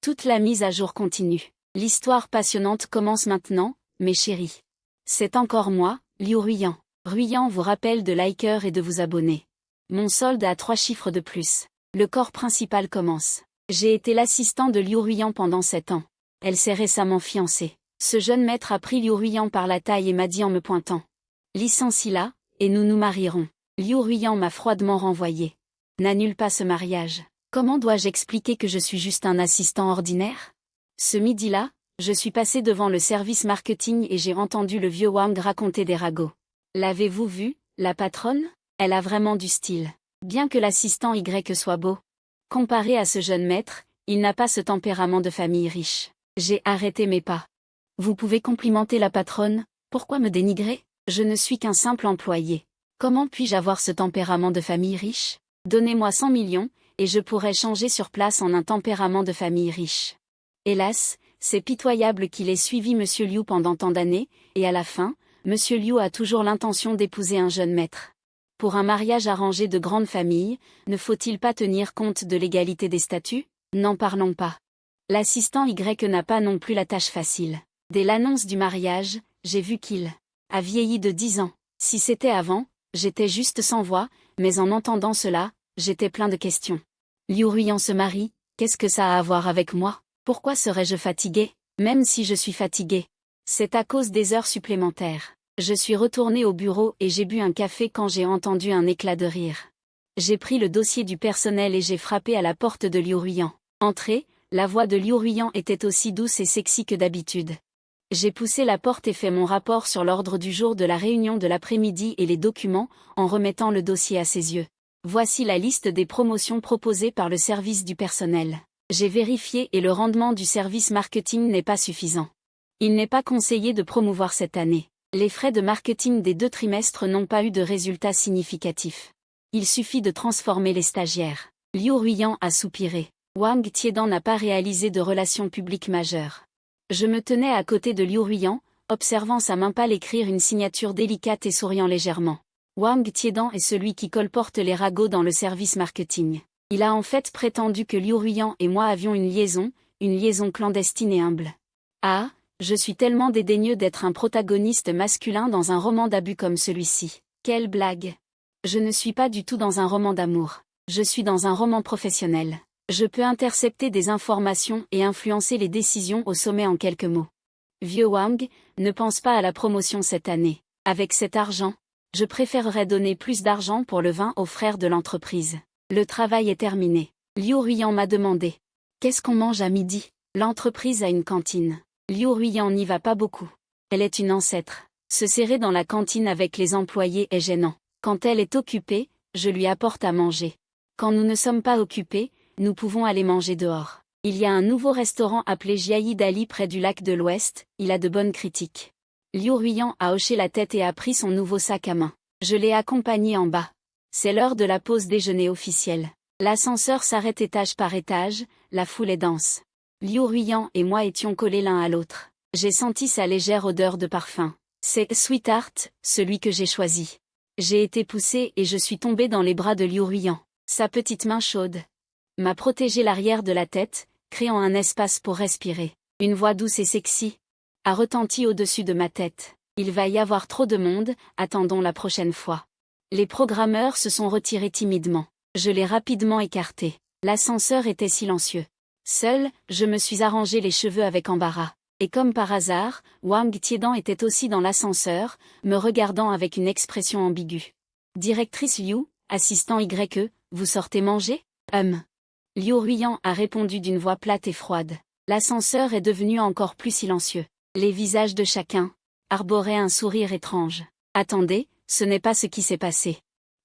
Toute la mise à jour continue. L'histoire passionnante commence maintenant, mes chéris. C'est encore moi, Liu Ruiyan. Ruiyan vous rappelle de liker et de vous abonner. Mon solde a 3 chiffres de plus. Le corps principal commence. J'ai été l'assistant de Liu Ruiyan pendant 7 ans. Elle s'est récemment fiancée. Ce jeune maître a pris Liu Ruiyan par la taille et m'a dit en me pointant. Licencie-la, et nous nous marierons. Liu Ruiyan m'a froidement renvoyé. N'annule pas ce mariage. Comment dois-je expliquer que je suis juste un assistant ordinaire? Ce midi-là, je suis passé devant le service marketing et j'ai entendu le vieux Wang raconter des ragots. L'avez-vous vu, la patronne? Elle a vraiment du style. Bien que l'assistant Y soit beau. Comparé à ce jeune maître, il n'a pas ce tempérament de famille riche. J'ai arrêté mes pas. Vous pouvez complimenter la patronne, pourquoi me dénigrer? Je ne suis qu'un simple employé. Comment puis-je avoir ce tempérament de famille riche? Donnez-moi 100 millions, et je pourrais changer sur place en un tempérament de famille riche. Hélas, c'est pitoyable qu'il ait suivi Monsieur Liu pendant tant d'années, et à la fin, Monsieur Liu a toujours l'intention d'épouser un jeune maître. Pour un mariage arrangé de grande famille, ne faut-il pas tenir compte de l'égalité des statuts? N'en parlons pas. L'assistant Y n'a pas non plus la tâche facile. Dès l'annonce du mariage, j'ai vu qu'il a vieilli de 10 ans. Si c'était avant, j'étais juste sans voix, mais en entendant cela, j'étais plein de questions. Liu Ruiyan se marie, qu'est-ce que ça a à voir avec moi? Pourquoi serais-je fatigué? Même si je suis fatigué. C'est à cause des heures supplémentaires. Je suis retourné au bureau et j'ai bu un café quand j'ai entendu un éclat de rire. J'ai pris le dossier du personnel et j'ai frappé à la porte de Liu Ruiyan. Entrez, la voix de Liu Ruiyan était aussi douce et sexy que d'habitude. J'ai poussé la porte et fait mon rapport sur l'ordre du jour de la réunion de l'après-midi et les documents, en remettant le dossier à ses yeux. Voici la liste des promotions proposées par le service du personnel. J'ai vérifié et le rendement du service marketing n'est pas suffisant. Il n'est pas conseillé de promouvoir cette année. Les frais de marketing des 2 trimestres n'ont pas eu de résultats significatifs. Il suffit de transformer les stagiaires. Liu Ruiyan a soupiré. Wang Tiedan n'a pas réalisé de relations publiques majeures. Je me tenais à côté de Liu Ruiyan, observant sa main pâle écrire une signature délicate et souriant légèrement. Wang Tiedan est celui qui colporte les ragots dans le service marketing. Il a en fait prétendu que Liu Ruiyan et moi avions une liaison clandestine et humble. Ah, je suis tellement dédaigneux d'être un protagoniste masculin dans un roman d'abus comme celui-ci. Quelle blague! Je ne suis pas du tout dans un roman d'amour. Je suis dans un roman professionnel. Je peux intercepter des informations et influencer les décisions au sommet en quelques mots. Vieux Wang, ne pense pas à la promotion cette année. Avec cet argent, je préférerais donner plus d'argent pour le vin aux frères de l'entreprise. Le travail est terminé. Liu Ruiyan m'a demandé. Qu'est-ce qu'on mange à midi? L'entreprise a une cantine. Liu Ruiyan n'y va pas beaucoup. Elle est une ancêtre. Se serrer dans la cantine avec les employés est gênant. Quand elle est occupée, je lui apporte à manger. Quand nous ne sommes pas occupés, nous pouvons aller manger dehors. Il y a un nouveau restaurant appelé Jiayi Dali près du lac de l'Ouest, il a de bonnes critiques. Liu Ruiyan a hoché la tête et a pris son nouveau sac à main. Je l'ai accompagné en bas. C'est l'heure de la pause déjeuner officielle. L'ascenseur s'arrête étage par étage, la foule est dense. Liu Ruiyan et moi étions collés l'un à l'autre. J'ai senti sa légère odeur de parfum. C'est Sweetheart, celui que j'ai choisi. J'ai été poussé et je suis tombé dans les bras de Liu Ruiyan. Sa petite main chaude m'a protégé l'arrière de la tête, créant un espace pour respirer. Une voix douce et sexy a retenti au-dessus de ma tête. Il va y avoir trop de monde, attendons la prochaine fois. Les programmeurs se sont retirés timidement. Je l'ai rapidement écarté. L'ascenseur était silencieux. Seul, je me suis arrangé les cheveux avec embarras. Et comme par hasard, Wang Tiedan était aussi dans l'ascenseur, me regardant avec une expression ambiguë. Directrice Liu, assistant Y, vous sortez manger? Liu Ruiyan a répondu d'une voix plate et froide. L'ascenseur est devenu encore plus silencieux. Les visages de chacun arboraient un sourire étrange. Attendez, ce n'est pas ce qui s'est passé.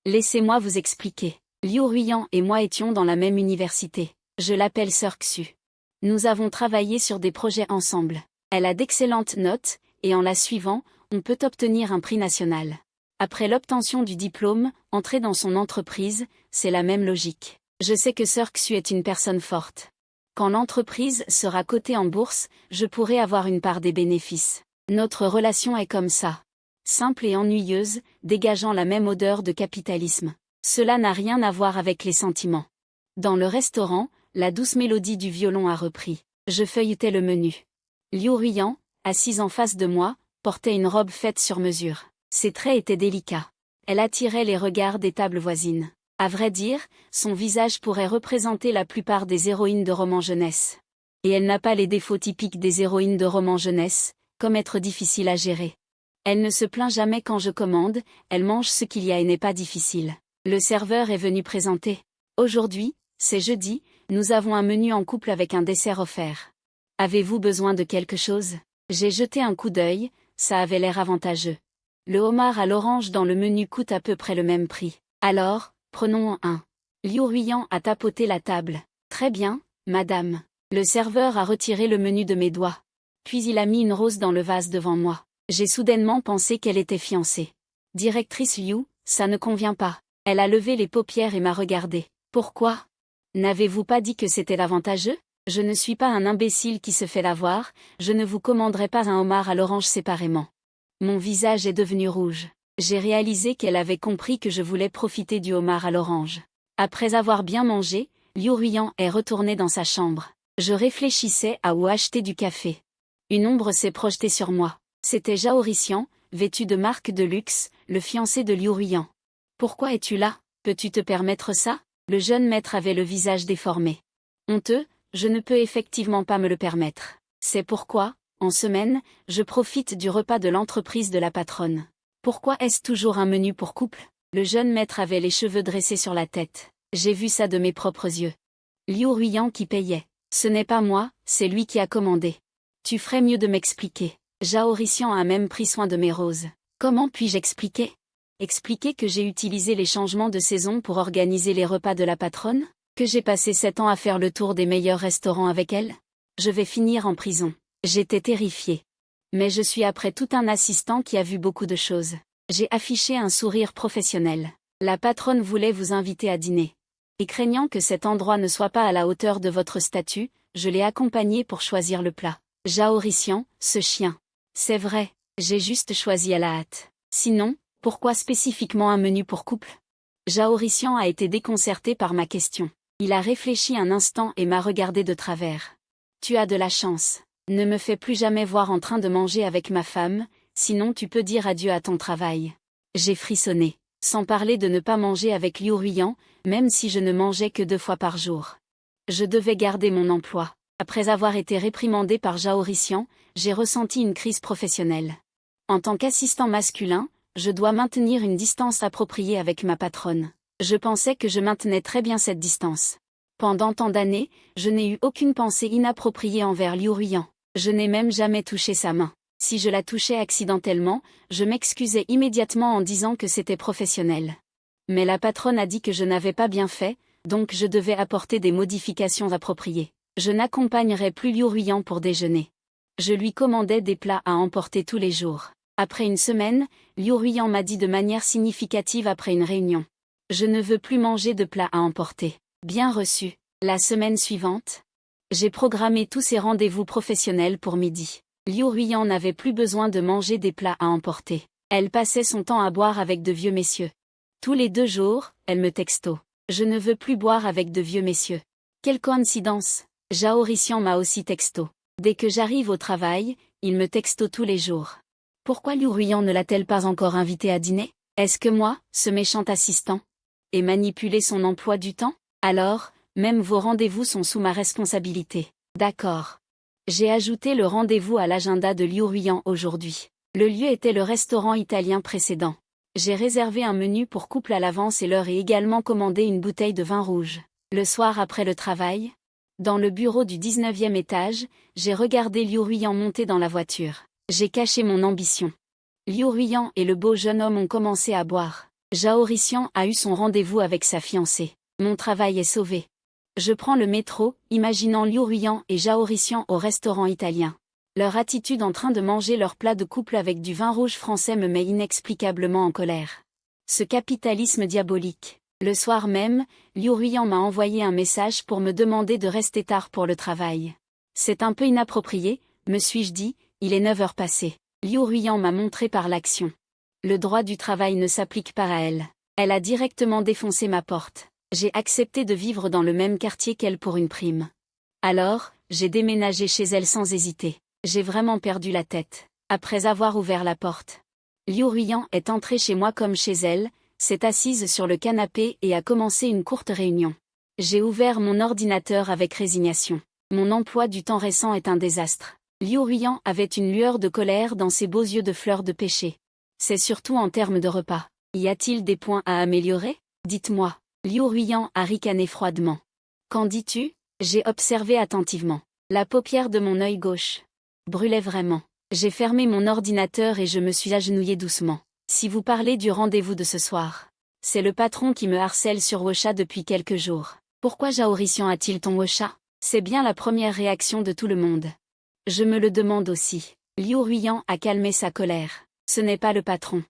Laissez-moi vous expliquer. Liu Ruiyan et moi étions dans la même université. Je l'appelle Sœur Xu. Nous avons travaillé sur des projets ensemble. Elle a d'excellentes notes, et en la suivant, on peut obtenir un prix national. Après l'obtention du diplôme, entrer dans son entreprise, c'est la même logique. Je sais que Sœur Xu est une personne forte. Quand l'entreprise sera cotée en bourse, je pourrai avoir une part des bénéfices. Notre relation est comme ça. Simple et ennuyeuse, dégageant la même odeur de capitalisme. Cela n'a rien à voir avec les sentiments. Dans le restaurant, La douce mélodie du violon a repris. Je feuilletais le menu. Liu Ruiyan, assise en face de moi, portait une robe faite sur mesure. Ses traits étaient délicats. Elle attirait les regards des tables voisines. À vrai dire, son visage pourrait représenter la plupart des héroïnes de romans jeunesse. Et elle n'a pas les défauts typiques des héroïnes de romans jeunesse, comme être difficile à gérer. Elle ne se plaint jamais quand je commande, elle mange ce qu'il y a et n'est pas difficile. Le serveur est venu présenter. Aujourd'hui, c'est jeudi, nous avons un menu en couple avec un dessert offert. Avez-vous besoin de quelque chose? J'ai jeté un coup d'œil, ça avait l'air avantageux. Le homard à l'orange dans le menu coûte à peu près le même prix. Alors, prenons un. Liu Ruiyan a tapoté la table. Très bien, madame. Le serveur a retiré le menu de mes doigts. Puis il a mis une rose dans le vase devant moi. J'ai soudainement pensé qu'elle était fiancée. Directrice Liu, ça ne convient pas. Elle a levé les paupières et m'a regardé. Pourquoi? N'avez-vous pas dit que c'était avantageux? Je ne suis pas un imbécile qui se fait l'avoir, je ne vous commanderai pas un homard à l'orange séparément. Mon visage est devenu rouge. J'ai réalisé qu'elle avait compris que je voulais profiter du homard à l'orange. Après avoir bien mangé, Liu Ruiyan est retourné dans sa chambre. Je réfléchissais à où acheter du café. Une ombre s'est projetée sur moi. C'était Zhao Rician, vêtu de marque de luxe, le fiancé de Liu Ruiyan. Pourquoi es-tu là? Peux-tu te permettre ça? Le jeune maître avait le visage déformé. Honteux, je ne peux effectivement pas me le permettre. C'est pourquoi, en semaine, je profite du repas de l'entreprise de la patronne. Pourquoi est-ce toujours un menu pour couple? Le jeune maître avait les cheveux dressés sur la tête. J'ai vu ça de mes propres yeux. Liu Ruiyan qui payait. Ce n'est pas moi, c'est lui qui a commandé. Tu ferais mieux de m'expliquer. Zhao Rician a même pris soin de mes roses. Comment puis-je expliquer? Expliquer que j'ai utilisé les changements de saison pour organiser les repas de la patronne? Que j'ai passé 7 ans à faire le tour des meilleurs restaurants avec elle? Je vais finir en prison. J'étais terrifiée. Mais je suis après tout un assistant qui a vu beaucoup de choses. J'ai affiché un sourire professionnel. La patronne voulait vous inviter à dîner. Et craignant que cet endroit ne soit pas à la hauteur de votre statut, je l'ai accompagné pour choisir le plat. Zhao Rician, ce chien. C'est vrai, j'ai juste choisi à la hâte. Sinon, pourquoi spécifiquement un menu pour couple? Zhao Rician a été déconcerté par ma question. Il a réfléchi un instant et m'a regardé de travers. Tu as de la chance. Ne me fais plus jamais voir en train de manger avec ma femme, sinon tu peux dire adieu à ton travail. J'ai frissonné. Sans parler de ne pas manger avec Liu Ruiyan, même si je ne mangeais que 2 fois par jour. Je devais garder mon emploi. Après avoir été réprimandé par Zhao Rician, j'ai ressenti une crise professionnelle. En tant qu'assistant masculin, je dois maintenir une distance appropriée avec ma patronne. Je pensais que je maintenais très bien cette distance. Pendant tant d'années, je n'ai eu aucune pensée inappropriée envers Liu Ruiyan. Je n'ai même jamais touché sa main. Si je la touchais accidentellement, je m'excusais immédiatement en disant que c'était professionnel. Mais la patronne a dit que je n'avais pas bien fait, donc je devais apporter des modifications appropriées. Je n'accompagnerais plus Liu Ruiyan pour déjeuner. Je lui commandais des plats à emporter tous les jours. Après une semaine, Liu Ruiyan m'a dit de manière significative après une réunion. Je ne veux plus manger de plats à emporter. Bien reçu. La semaine suivante, j'ai programmé tous ces rendez-vous professionnels pour midi. Liu Ruiyan n'avait plus besoin de manger des plats à emporter. Elle passait son temps à boire avec de vieux messieurs. Tous les 2 jours, elle me texto. Je ne veux plus boire avec de vieux messieurs. Quelle coïncidence. Zhao Rician m'a aussi texto. Dès que j'arrive au travail, il me texto tous les jours. Pourquoi Liu Ruiyan ne l'a-t-elle pas encore invité à dîner? Est-ce que moi, ce méchant assistant, ai manipulé son emploi du temps? Alors, même vos rendez-vous sont sous ma responsabilité. D'accord. J'ai ajouté le rendez-vous à l'agenda de Liu Ruiyan aujourd'hui. Le lieu était le restaurant italien précédent. J'ai réservé un menu pour couple à l'avance et leur ai également commandé une bouteille de vin rouge. Le soir après le travail, dans le bureau du 19e étage, j'ai regardé Liu Ruiyan monter dans la voiture. J'ai caché mon ambition. Liu Ruiyan et le beau jeune homme ont commencé à boire. Zhao Rician a eu son rendez-vous avec sa fiancée. Mon travail est sauvé. Je prends le métro, imaginant Liu Ruiyan et Zhao Rician au restaurant italien. Leur attitude en train de manger leur plat de couple avec du vin rouge français me met inexplicablement en colère. Ce capitalisme diabolique. Le soir même, Liu Ruiyan m'a envoyé un message pour me demander de rester tard pour le travail. C'est un peu inapproprié, me suis-je dit, il est 9 heures passées. Liu Ruiyan m'a montré par l'action. Le droit du travail ne s'applique pas à elle. Elle a directement défoncé ma porte. J'ai accepté de vivre dans le même quartier qu'elle pour une prime. Alors, j'ai déménagé chez elle sans hésiter. J'ai vraiment perdu la tête. Après avoir ouvert la porte, Liu Ruiyan est entrée chez moi comme chez elle, s'est assise sur le canapé et a commencé une courte réunion. J'ai ouvert mon ordinateur avec résignation. Mon emploi du temps récent est un désastre. Liu Ruiyan avait une lueur de colère dans ses beaux yeux de fleur de pêcher. C'est surtout en termes de repas. Y a-t-il des points à améliorer? Dites-moi. Liu Ruiyan a ricané froidement. Qu'en dis-tu? J'ai observé attentivement. La paupière de mon œil gauche brûlait vraiment. J'ai fermé mon ordinateur et je me suis agenouillé doucement. Si vous parlez du rendez-vous de ce soir, c'est le patron qui me harcèle sur WeChat depuis quelques jours. Pourquoi Zhao a-t-il ton WeChat? C'est bien la première réaction de tout le monde. Je me le demande aussi. Liu Ruiyan a calmé sa colère. Ce n'est pas le patron.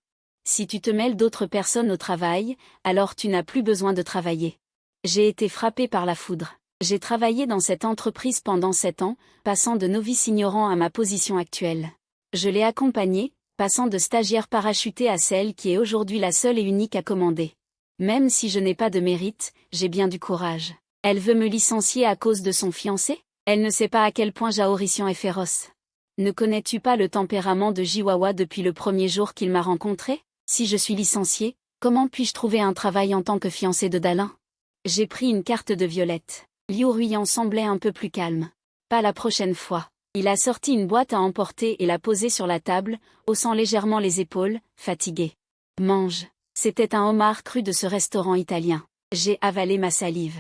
Si tu te mêles d'autres personnes au travail, alors tu n'as plus besoin de travailler. J'ai été frappé par la foudre. J'ai travaillé dans cette entreprise pendant 7 ans, passant de novice ignorant à ma position actuelle. Je l'ai accompagnée, passant de stagiaire parachutée à celle qui est aujourd'hui la seule et unique à commander. Même si je n'ai pas de mérite, j'ai bien du courage. Elle veut me licencier à cause de son fiancé? Elle ne sait pas à quel point Zhao est féroce. Ne connais-tu pas le tempérament de Jiwawa depuis le premier jour qu'il m'a rencontré? Si je suis licenciée, comment puis-je trouver un travail en tant que fiancée de Dalin? J'ai pris une carte de violette. Liu Ruiyan semblait un peu plus calme. Pas la prochaine fois. Il a sorti une boîte à emporter et l'a posée sur la table, haussant légèrement les épaules, fatigué. Mange. C'était un homard cru de ce restaurant italien. J'ai avalé ma salive.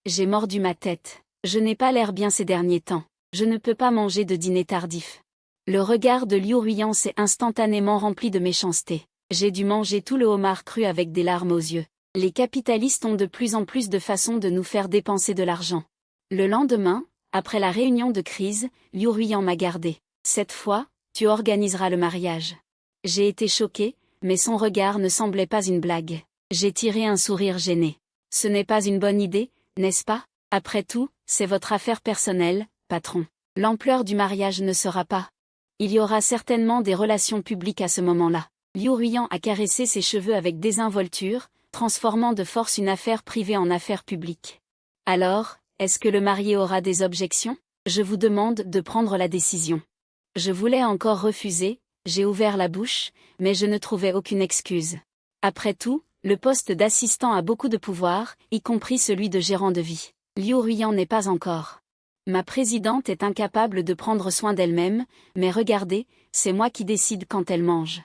J'ai mordu ma tête. Je n'ai pas l'air bien ces derniers temps. Je ne peux pas manger de dîner tardif. Le regard de Liu Ruiyan s'est instantanément rempli de méchanceté. J'ai dû manger tout le homard cru avec des larmes aux yeux. Les capitalistes ont de plus en plus de façons de nous faire dépenser de l'argent. Le lendemain, après la réunion de crise, Liu Ruiyan m'a gardé. Cette fois, tu organiseras le mariage. J'ai été choquée, mais son regard ne semblait pas une blague. J'ai tiré un sourire gêné. Ce n'est pas une bonne idée, n'est-ce pas? Après tout, c'est votre affaire personnelle, patron. L'ampleur du mariage ne sera pas. Il y aura certainement des relations publiques à ce moment-là. Liu Ruiyan a caressé ses cheveux avec désinvolture, transformant de force une affaire privée en affaire publique. Alors, est-ce que le marié aura des objections? Je vous demande de prendre la décision. Je voulais encore refuser, j'ai ouvert la bouche, mais je ne trouvais aucune excuse. Après tout, le poste d'assistant a beaucoup de pouvoir, y compris celui de gérant de vie. Liu Ruiyan n'est pas encore. Ma présidente est incapable de prendre soin d'elle-même, mais regardez, c'est moi qui décide quand elle mange.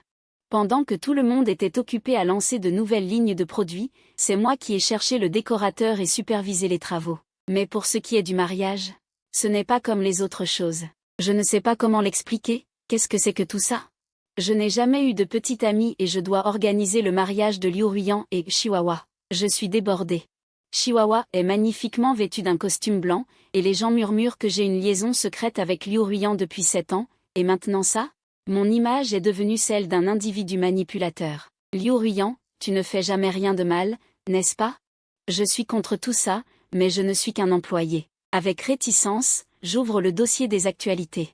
Pendant que tout le monde était occupé à lancer de nouvelles lignes de produits, c'est moi qui ai cherché le décorateur et supervisé les travaux. Mais pour ce qui est du mariage, ce n'est pas comme les autres choses. Je ne sais pas comment l'expliquer, qu'est-ce que c'est que tout ça? Je n'ai jamais eu de petite amie et je dois organiser le mariage de Liu Ruiyan et Chihuahua. Je suis débordée. Chihuahua est magnifiquement vêtu d'un costume blanc, et les gens murmurent que j'ai une liaison secrète avec Liu Ruiyan depuis 7 ans, et maintenant ça? Mon image est devenue celle d'un individu manipulateur. Liu Ruiyan, tu ne fais jamais rien de mal, n'est-ce pas? Je suis contre tout ça, mais je ne suis qu'un employé. Avec réticence, j'ouvre le dossier des actualités.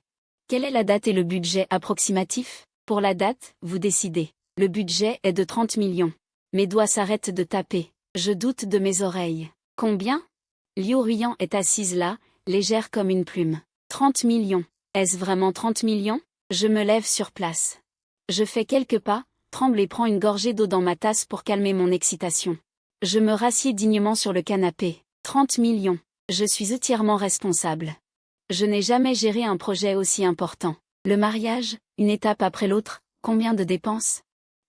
Quelle est la date et le budget approximatif? Pour la date, vous décidez. Le budget est de 30 millions. Mes doigts s'arrêtent de taper. Je doute de mes oreilles. Combien? Liu Ruiyan est assise là, légère comme une plume. 30 millions. Est-ce vraiment 30 millions? Je me lève sur place. Je fais quelques pas, tremble et prends une gorgée d'eau dans ma tasse pour calmer mon excitation. Je me rassieds dignement sur le canapé. 30 millions. Je suis entièrement responsable. Je n'ai jamais géré un projet aussi important. Le mariage, une étape après l'autre, combien de dépenses?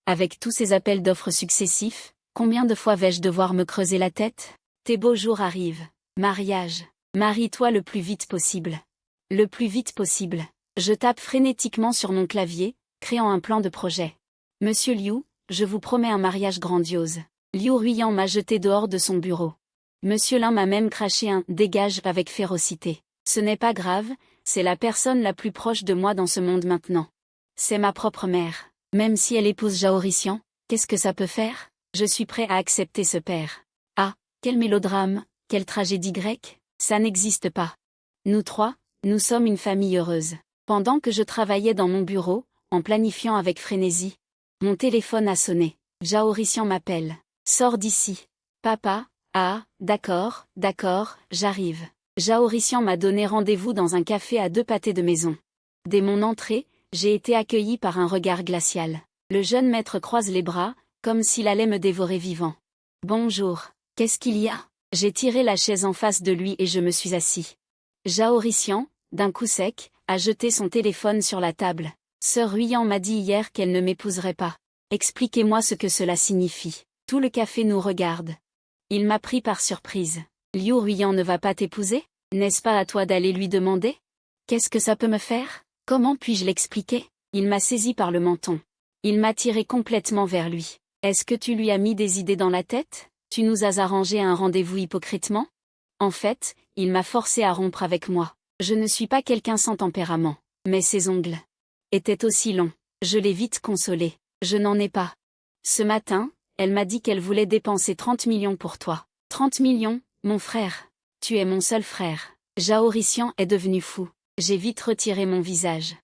Avec tous ces appels d'offres successifs, combien de fois vais-je devoir me creuser la tête? Tes beaux jours arrivent. Mariage. Marie-toi le plus vite possible. Le plus vite possible. Je tape frénétiquement sur mon clavier, créant un plan de projet. Monsieur Liu, je vous promets un mariage grandiose. Liu Ruiyan m'a jeté dehors de son bureau. Monsieur Lin m'a même craché un « dégage » avec férocité. Ce n'est pas grave, c'est la personne la plus proche de moi dans ce monde maintenant. C'est ma propre mère. Même si elle épouse Zhao Rixian, qu'est-ce que ça peut faire? Je suis prêt à accepter ce père. Ah, quel mélodrame, quelle tragédie grecque, ça n'existe pas. Nous trois, nous sommes une famille heureuse. Pendant que je travaillais dans mon bureau, en planifiant avec frénésie, mon téléphone a sonné. Zhao Rixian m'appelle. Sors d'ici. Papa, Ah, d'accord, j'arrive. Jaorician m'a donné rendez-vous dans un café à 2 pâtés de maison. Dès mon entrée, j'ai été accueilli par un regard glacial. Le jeune maître croise les bras, comme s'il allait me dévorer vivant. Bonjour, qu'est-ce qu'il y a? J'ai tiré la chaise en face de lui et je me suis assis. Jaorician, d'un coup sec, a jeté son téléphone sur la table. Sœur Ruyan m'a dit hier qu'elle ne m'épouserait pas. Expliquez-moi ce que cela signifie. Tout le café nous regarde. Il m'a pris par surprise. Liu Ruyan ne va pas t'épouser? N'est-ce pas à toi d'aller lui demander? Qu'est-ce que ça peut me faire? Comment puis-je l'expliquer? Il m'a saisi par le menton. Il m'a tiré complètement vers lui. Est-ce que tu lui as mis des idées dans la tête? Tu nous as arrangé un rendez-vous hypocritement? En fait, il m'a forcé à rompre avec moi. Je ne suis pas quelqu'un sans tempérament. Mais ses ongles étaient aussi longs. Je l'ai vite consolé. Je n'en ai pas. Ce matin, elle m'a dit qu'elle voulait dépenser 30 millions pour toi. 30 millions, mon frère. Tu es mon seul frère. Jaorician est devenu fou. J'ai vite retiré mon visage.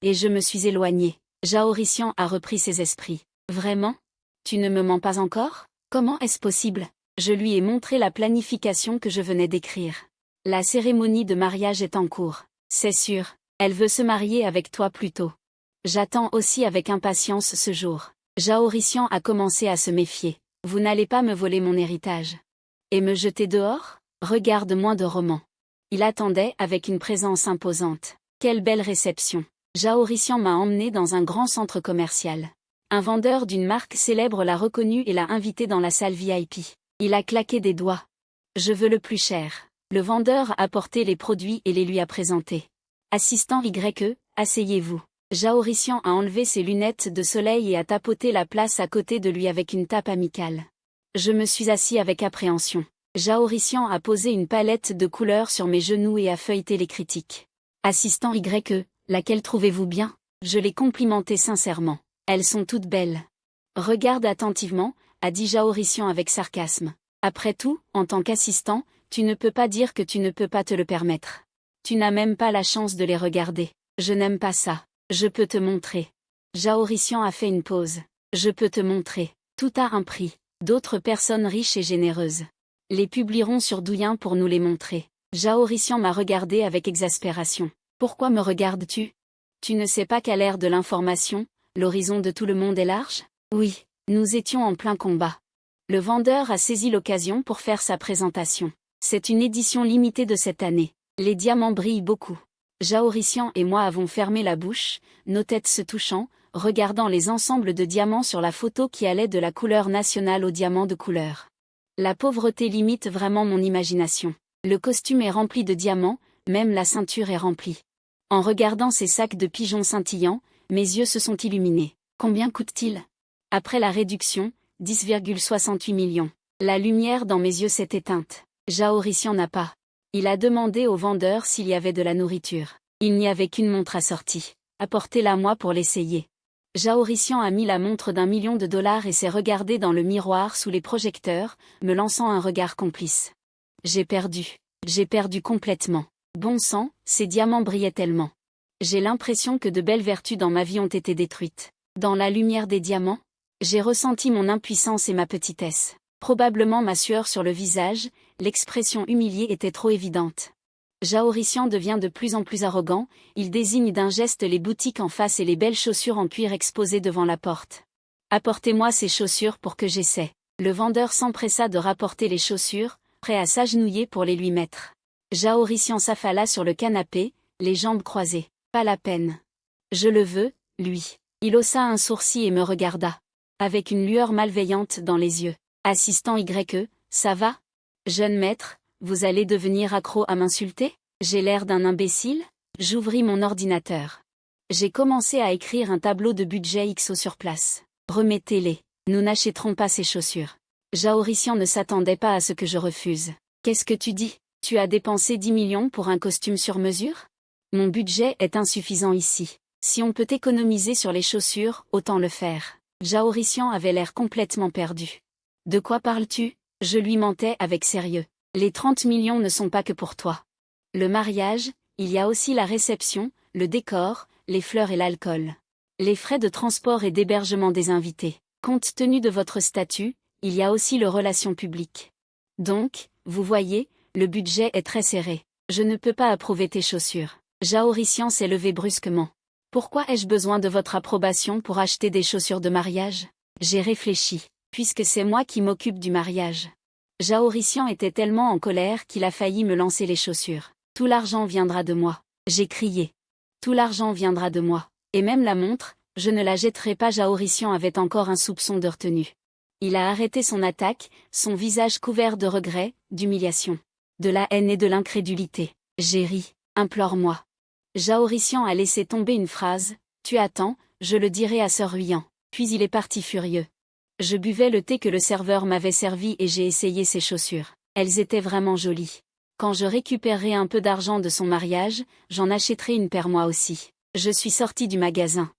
Et je me suis éloigné. Jaorician a repris ses esprits. Vraiment? Tu ne me mens pas encore? Comment est-ce possible? Je lui ai montré la planification que je venais d'écrire. La cérémonie de mariage est en cours. C'est sûr, elle veut se marier avec toi plus tôt. J'attends aussi avec impatience ce jour. Jaorician a commencé à se méfier. Vous n'allez pas me voler mon héritage. Et me jeter dehors? Regarde moins de romans. Il attendait avec une présence imposante. Quelle belle réception. Jaorician m'a emmené dans un grand centre commercial. Un vendeur d'une marque célèbre l'a reconnu et l'a invité dans la salle VIP. Il a claqué des doigts. Je veux le plus cher. Le vendeur a apporté les produits et les lui a présentés. Assistant YE, asseyez-vous. Jaorician a enlevé ses lunettes de soleil et a tapoté la place à côté de lui avec une tape amicale. Je me suis assis avec appréhension. Jaorician a posé une palette de couleurs sur mes genoux et a feuilleté les critiques. Assistant YE, laquelle trouvez-vous bien? Je l'ai complimenté sincèrement. Elles sont toutes belles. Regarde attentivement, a dit Jaorician avec sarcasme. Après tout, en tant qu'assistant, tu ne peux pas dire que tu ne peux pas te le permettre. Tu n'as même pas la chance de les regarder. Je n'aime pas ça. Je peux te montrer. Jaorician a fait une pause. Je peux te montrer. Tout a un prix. D'autres personnes riches et généreuses les publieront sur Douyin pour nous les montrer. Jaorician m'a regardé avec exaspération. Pourquoi me regardes-tu? Tu ne sais pas qu'à l'ère de l'information, l'horizon de tout le monde est large? Oui, nous étions en plein combat. Le vendeur a saisi l'occasion pour faire sa présentation. C'est une édition limitée de cette année. Les diamants brillent beaucoup. Jaorician et moi avons fermé la bouche, nos têtes se touchant, regardant les ensembles de diamants sur la photo qui allait de la couleur nationale au diamant de couleur. La pauvreté limite vraiment mon imagination. Le costume est rempli de diamants, même la ceinture est remplie. En regardant ces sacs de pigeons scintillants, mes yeux se sont illuminés. Combien coûte-t-il? Après la réduction, 10,68 millions. La lumière dans mes yeux s'est éteinte. Jaorician n'a pas. Il a demandé au vendeur s'il y avait de la nourriture. Il n'y avait qu'une montre assortie. Apportez-la moi pour l'essayer. Jaorician a mis la montre d'1 million de dollars et s'est regardé dans le miroir sous les projecteurs, me lançant un regard complice. J'ai perdu. J'ai perdu complètement. Bon sang, ces diamants brillaient tellement. J'ai l'impression que de belles vertus dans ma vie ont été détruites. Dans la lumière des diamants, j'ai ressenti mon impuissance et ma petitesse. Probablement ma sueur sur le visage, l'expression humiliée était trop évidente. Jaorician devient de plus en plus arrogant, il désigne d'un geste les boutiques en face et les belles chaussures en cuir exposées devant la porte. Apportez-moi ces chaussures pour que j'essaie. Le vendeur s'empressa de rapporter les chaussures, prêt à s'agenouiller pour les lui mettre. Jaorician s'affala sur le canapé, les jambes croisées. Pas la peine. Je le veux, lui. Il haussa un sourcil et me regarda. Avec une lueur malveillante dans les yeux. Assistant YE, ça va? Jeune maître, vous allez devenir accro à m'insulter? J'ai l'air d'un imbécile? J'ouvris mon ordinateur. J'ai commencé à écrire un tableau de budget XO sur place. Remettez-les. Nous n'achèterons pas ces chaussures. Jaorician ne s'attendait pas à ce que je refuse. Qu'est-ce que tu dis? Tu as dépensé 10 millions pour un costume sur mesure? Mon budget est insuffisant ici. Si on peut économiser sur les chaussures, autant le faire. Jaorician avait l'air complètement perdu. De quoi parles-tu? Je lui mentais avec sérieux. Les 30 millions ne sont pas que pour toi. Le mariage, il y a aussi la réception, le décor, les fleurs et l'alcool. Les frais de transport et d'hébergement des invités. Compte tenu de votre statut, il y a aussi le relation publique. Donc, vous voyez, le budget est très serré. Je ne peux pas approuver tes chaussures. Jaorician s'est levé brusquement. Pourquoi ai-je besoin de votre approbation pour acheter des chaussures de mariage? J'ai réfléchi, puisque c'est moi qui m'occupe du mariage. Jaorician était tellement en colère qu'il a failli me lancer les chaussures. Tout l'argent viendra de moi. J'ai crié. Tout l'argent viendra de moi. Et même la montre, je ne la jetterai pas. Jaorician avait encore un soupçon de retenue. Il a arrêté son attaque, son visage couvert de regret, d'humiliation, de la haine et de l'incrédulité. J'ai ri. Implore-moi. Jaorician a laissé tomber une phrase. Tu attends, je le dirai à Sœur Ruyan. Puis il est parti furieux. Je buvais le thé que le serveur m'avait servi et j'ai essayé ses chaussures. Elles étaient vraiment jolies. Quand je récupérerai un peu d'argent de son mariage, j'en achèterai une paire moi aussi. Je suis sorti du magasin.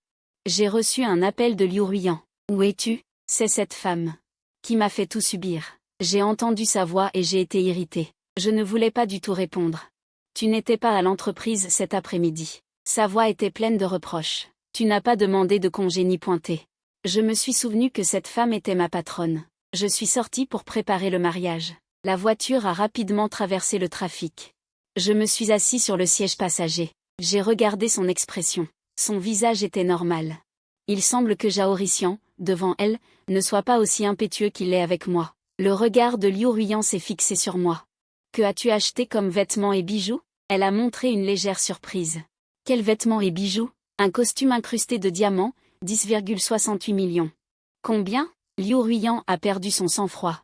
J'ai reçu un appel de Liu Ruyan. Où es-tu? C'est cette femme qui m'a fait tout subir. J'ai entendu sa voix et j'ai été irritée. Je ne voulais pas du tout répondre. Tu n'étais pas à l'entreprise cet après-midi. Sa voix était pleine de reproches. Tu n'as pas demandé de congé ni pointé. Je me suis souvenu que cette femme était ma patronne. Je suis sorti pour préparer le mariage. La voiture a rapidement traversé le trafic. Je me suis assis sur le siège passager. J'ai regardé son expression. Son visage était normal. Il semble que Jaorician, devant elle, ne soit pas aussi impétueux qu'il l'est avec moi. Le regard de Liu Ruyan s'est fixé sur moi. Que as-tu acheté comme vêtements et bijoux? Elle a montré une légère surprise. Quels vêtements et bijoux? Un costume incrusté de diamants, 10,68 millions. Combien? Liu Ruyan a perdu son sang-froid.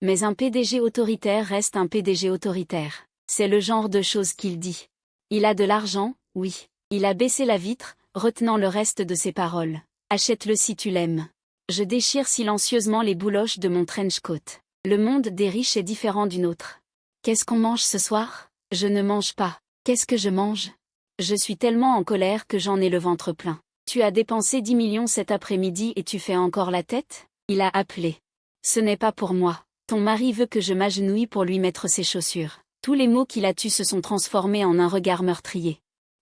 Mais un PDG autoritaire reste un PDG autoritaire. C'est le genre de choses qu'il dit. Il a de l'argent, oui. Il a baissé la vitre, retenant le reste de ses paroles. Achète-le si tu l'aimes. Je déchire silencieusement les bouloches de mon trench coat. Le monde des riches est différent du nôtre. Qu'est-ce qu'on mange ce soir? Je ne mange pas. Qu'est-ce que je mange? Je suis tellement en colère que j'en ai le ventre plein. Tu as dépensé 10 millions cet après-midi et tu fais encore la tête? Il a appelé. Ce n'est pas pour moi. Ton mari veut que je m'agenouille pour lui mettre ses chaussures. Tous les mots qu'il a tus se sont transformés en un regard meurtrier.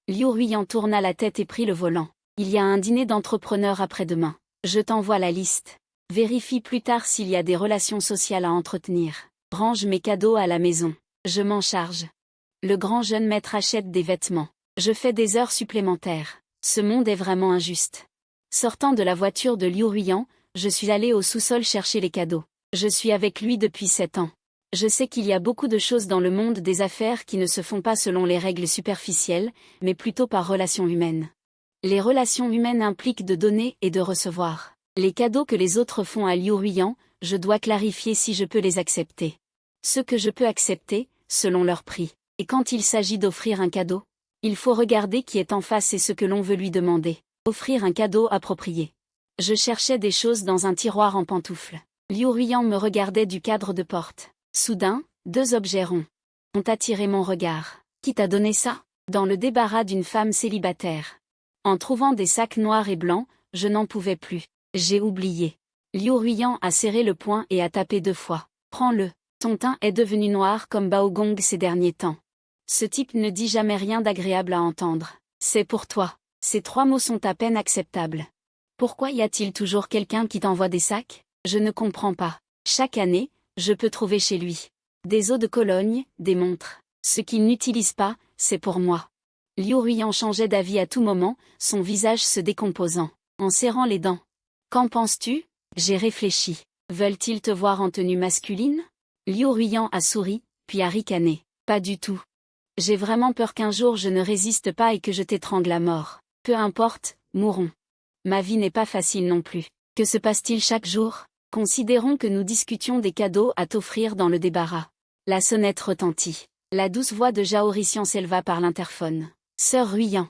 Liu Ruyan tourna la tête et prit le volant. Il y a un dîner d'entrepreneurs après-demain. Je t'envoie la liste. Vérifie plus tard s'il y a des relations sociales à entretenir. Range mes cadeaux à la maison. Je m'en charge. Le grand jeune maître achète des vêtements. Je fais des heures supplémentaires. Ce monde est vraiment injuste. Sortant de la voiture de Liu Ruyan, je suis allé au sous-sol chercher les cadeaux. Je suis avec lui depuis 7 ans. Je sais qu'il y a beaucoup de choses dans le monde des affaires qui ne se font pas selon les règles superficielles, mais plutôt par relations humaines. Les relations humaines impliquent de donner et de recevoir. Les cadeaux que les autres font à Liu Ruyan, je dois clarifier si je peux les accepter. Ce que je peux accepter, selon leur prix. Et quand il s'agit d'offrir un cadeau, il faut regarder qui est en face et ce que l'on veut lui demander. Offrir un cadeau approprié. Je cherchais des choses dans un tiroir en pantoufles. Liu Ruyan me regardait du cadre de porte. Soudain, 2 objets ronds ont attiré mon regard. Qui t'a donné ça? Dans le débarras d'une femme célibataire. En trouvant des sacs noirs et blancs, je n'en pouvais plus. J'ai oublié. Liu Ruyan a serré le poing et a tapé 2 fois. Prends-le. Ton teint est devenu noir comme Baogong ces derniers temps. Ce type ne dit jamais rien d'agréable à entendre. C'est pour toi. Ces 3 mots sont à peine acceptables. Pourquoi y a-t-il toujours quelqu'un qui t'envoie des sacs? Je ne comprends pas. Chaque année, je peux trouver chez lui des eaux de Cologne, des montres. Ce qu'il n'utilise pas, c'est pour moi. Liu Ruyan changeait d'avis à tout moment, son visage se décomposant, en serrant les dents. Qu'en penses-tu? J'ai réfléchi. Veulent-ils te voir en tenue masculine? Liu Ruyan a souri, puis a ricané. Pas du tout. J'ai vraiment peur qu'un jour je ne résiste pas et que je t'étrangle à mort. Peu importe, mourons. Ma vie n'est pas facile non plus. Que se passe-t-il chaque jour? Considérons que nous discutions des cadeaux à t'offrir dans le débarras. La sonnette retentit. La douce voix de Jaorician s'éleva par l'interphone. Sœur Ruyan.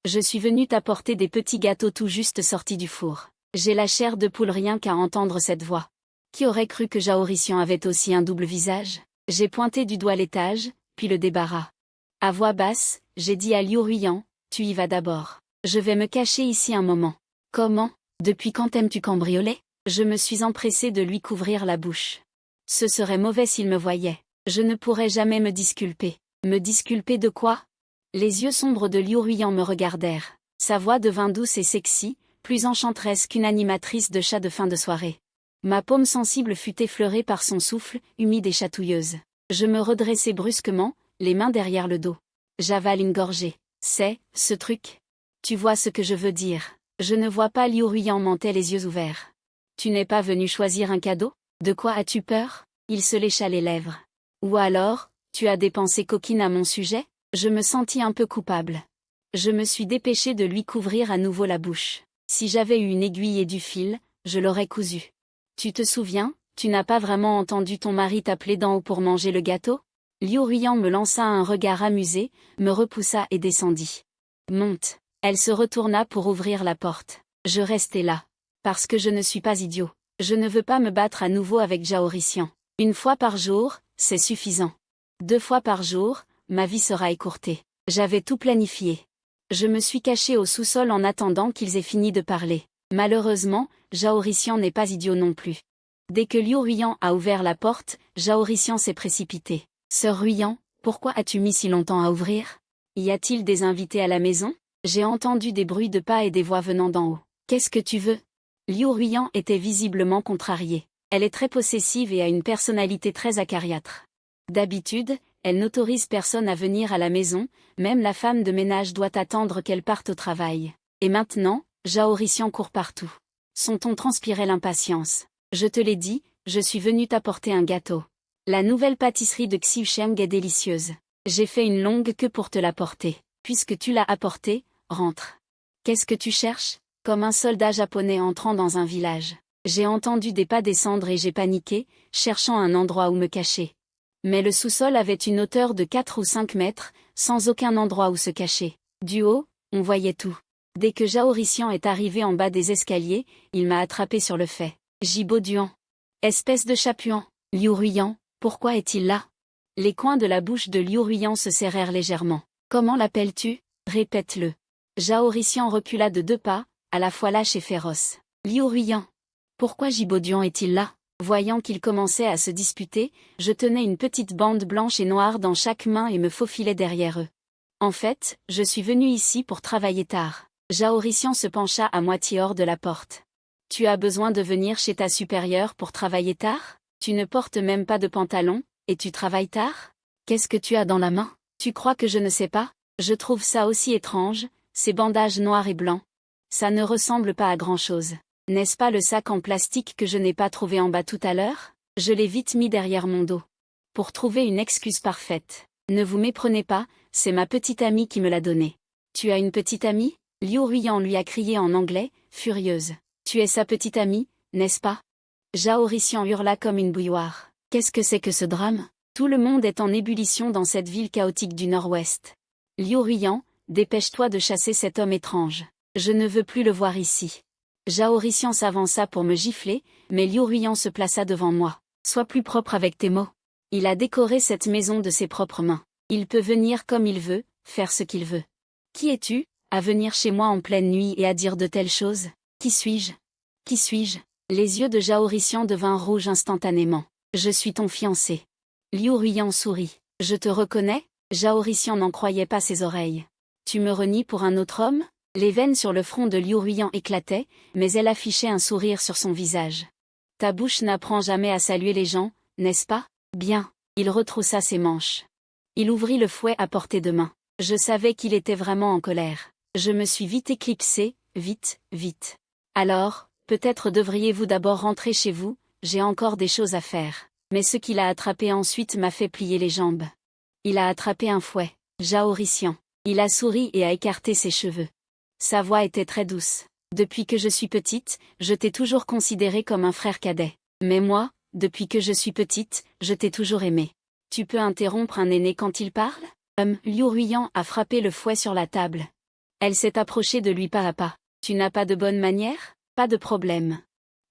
Je suis venue t'apporter des petits gâteaux tout juste sortis du four. J'ai la chair de poule rien qu'à entendre cette voix. Qui aurait cru que Jaorician avait aussi un double visage? J'ai pointé du doigt l'étage, puis le débarras. À voix basse, j'ai dit à Liu Ruyan, tu y vas d'abord. Je vais me cacher ici un moment. Comment? Depuis quand aimes-tu cambrioler? Je me suis empressée de lui couvrir la bouche. Ce serait mauvais s'il me voyait. Je ne pourrais jamais me disculper. Me disculper de quoi? Les yeux sombres de Liu Ruyan me regardèrent. Sa voix devint douce et sexy, plus enchanteresse qu'une animatrice de chat de fin de soirée. Ma paume sensible fut effleurée par son souffle, humide et chatouilleuse. Je me redressai brusquement, les mains derrière le dos. J'avale une gorgée. C'est, ce truc. Tu vois ce que je veux dire. Je ne vois pas. Liu Ruiyan mentait les yeux ouverts. Tu n'es pas venu choisir un cadeau? De quoi as-tu peur? Il se lécha les lèvres. Ou alors, tu as des pensées coquines à mon sujet? Je me sentis un peu coupable. Je me suis dépêché de lui couvrir à nouveau la bouche. Si j'avais eu une aiguille et du fil, je l'aurais cousu. Tu te souviens, tu n'as pas vraiment entendu ton mari t'appeler d'en haut pour manger le gâteau? Liu Ruiyan me lança un regard amusé, me repoussa et descendit. Monte. Elle se retourna pour ouvrir la porte. Je restai là. Parce que je ne suis pas idiot. Je ne veux pas me battre à nouveau avec Zhao-Rixian. 1 fois par jour, c'est suffisant. 2 fois par jour, ma vie sera écourtée. J'avais tout planifié. Je me suis caché au sous-sol en attendant qu'ils aient fini de parler. Malheureusement, Zhao-Rixian n'est pas idiot non plus. Dès que Liu Ruiyan a ouvert la porte, Zhao-Rixian s'est précipité. Sœur Ruiyan, pourquoi as-tu mis si longtemps à ouvrir? Y a-t-il des invités à la maison? J'ai entendu des bruits de pas et des voix venant d'en haut. Qu'est-ce que tu veux? Liu Ruiyan était visiblement contrariée. Elle est très possessive et a une personnalité très acariâtre. D'habitude, elle n'autorise personne à venir à la maison, même la femme de ménage doit attendre qu'elle parte au travail. Et maintenant, Zhao-Rixian court partout. Son ton transpirait l'impatience. Je te l'ai dit, je suis venu t'apporter un gâteau. La nouvelle pâtisserie de Xiusheng est délicieuse. J'ai fait une longue queue pour te l'apporter. Puisque tu l'as apporté, rentre. Qu'est-ce que tu cherches? Comme un soldat japonais entrant dans un village. J'ai entendu des pas descendre et j'ai paniqué, cherchant un endroit où me cacher. Mais le sous-sol avait une hauteur de 4 ou 5 mètres, sans aucun endroit où se cacher. Du haut, on voyait tout. Dès que Zhao-Rixian est arrivé en bas des escaliers, il m'a attrapé sur le fait. Jibauduan. Espèce de chapuant. Liu Ruiyan, pourquoi est-il là? Les coins de la bouche de Liu Ruiyan se serrèrent légèrement. Comment l'appelles-tu? Répète-le. Zhao-Rixian recula de 2 pas, à la fois lâche et féroce. Liu Ruiyan. Pourquoi Jibauduan est-il là? Voyant qu'ils commençaient à se disputer, je tenais une petite bande blanche et noire dans chaque main et me faufilais derrière eux. En fait, je suis venu ici pour travailler tard. Zhao-Rixian se pencha à moitié hors de la porte. Tu as besoin de venir chez ta supérieure pour travailler tard? Tu ne portes même pas de pantalon, et tu travailles tard? Qu'est-ce que tu as dans la main? Tu crois que je ne sais pas? Je trouve ça aussi étrange, ces bandages noirs et blancs. Ça ne ressemble pas à grand-chose. N'est-ce pas le sac en plastique que je n'ai pas trouvé en bas tout à l'heure? Je l'ai vite mis derrière mon dos. Pour trouver une excuse parfaite. Ne vous méprenez pas, c'est ma petite amie qui me l'a donné. Tu as une petite amie? Liu Ruiyan lui a crié en anglais, furieuse. Tu es sa petite amie, n'est-ce pas? Zhao-Rixian hurla comme une bouilloire. Qu'est-ce que c'est que ce drame? Tout le monde est en ébullition dans cette ville chaotique du Nord-Ouest. Liu Ruiyan, dépêche-toi de chasser cet homme étrange. Je ne veux plus le voir ici. Zhao-Rixian s'avança pour me gifler, mais Liu Ruiyan se plaça devant moi. Sois plus propre avec tes mots. Il a décoré cette maison de ses propres mains. Il peut venir comme il veut, faire ce qu'il veut. Qui es-tu, à venir chez moi en pleine nuit et à dire de telles choses? Qui suis-je? Qui suis-je? Les yeux de Zhao-Rixian devinrent rouges instantanément. Je suis ton fiancé. Liu Ruiyan sourit. Je te reconnais? Zhao-Rixian n'en croyait pas ses oreilles. Tu me renies pour un autre homme? Les veines sur le front de Liu Ruiyan éclataient, mais elle affichait un sourire sur son visage. Ta bouche n'apprend jamais à saluer les gens, n'est-ce pas? Bien. Il retroussa ses manches. Il ouvrit le fouet à portée de main. Je savais qu'il était vraiment en colère. Je me suis vite éclipsé, vite, vite. Alors, peut-être devriez-vous d'abord rentrer chez vous, j'ai encore des choses à faire. Mais ce qu'il a attrapé ensuite m'a fait plier les jambes. Il a attrapé un fouet. Zhao-Rixian. Il a souri et a écarté ses cheveux. Sa voix était très douce. Depuis que je suis petite, je t'ai toujours considéré comme un frère cadet. Mais moi, depuis que je suis petite, je t'ai toujours aimé. Tu peux interrompre un aîné quand il parle? Liu Ruiyan a frappé le fouet sur la table. Elle s'est approchée de lui pas à pas. Tu n'as pas de bonne manière? Pas de problème.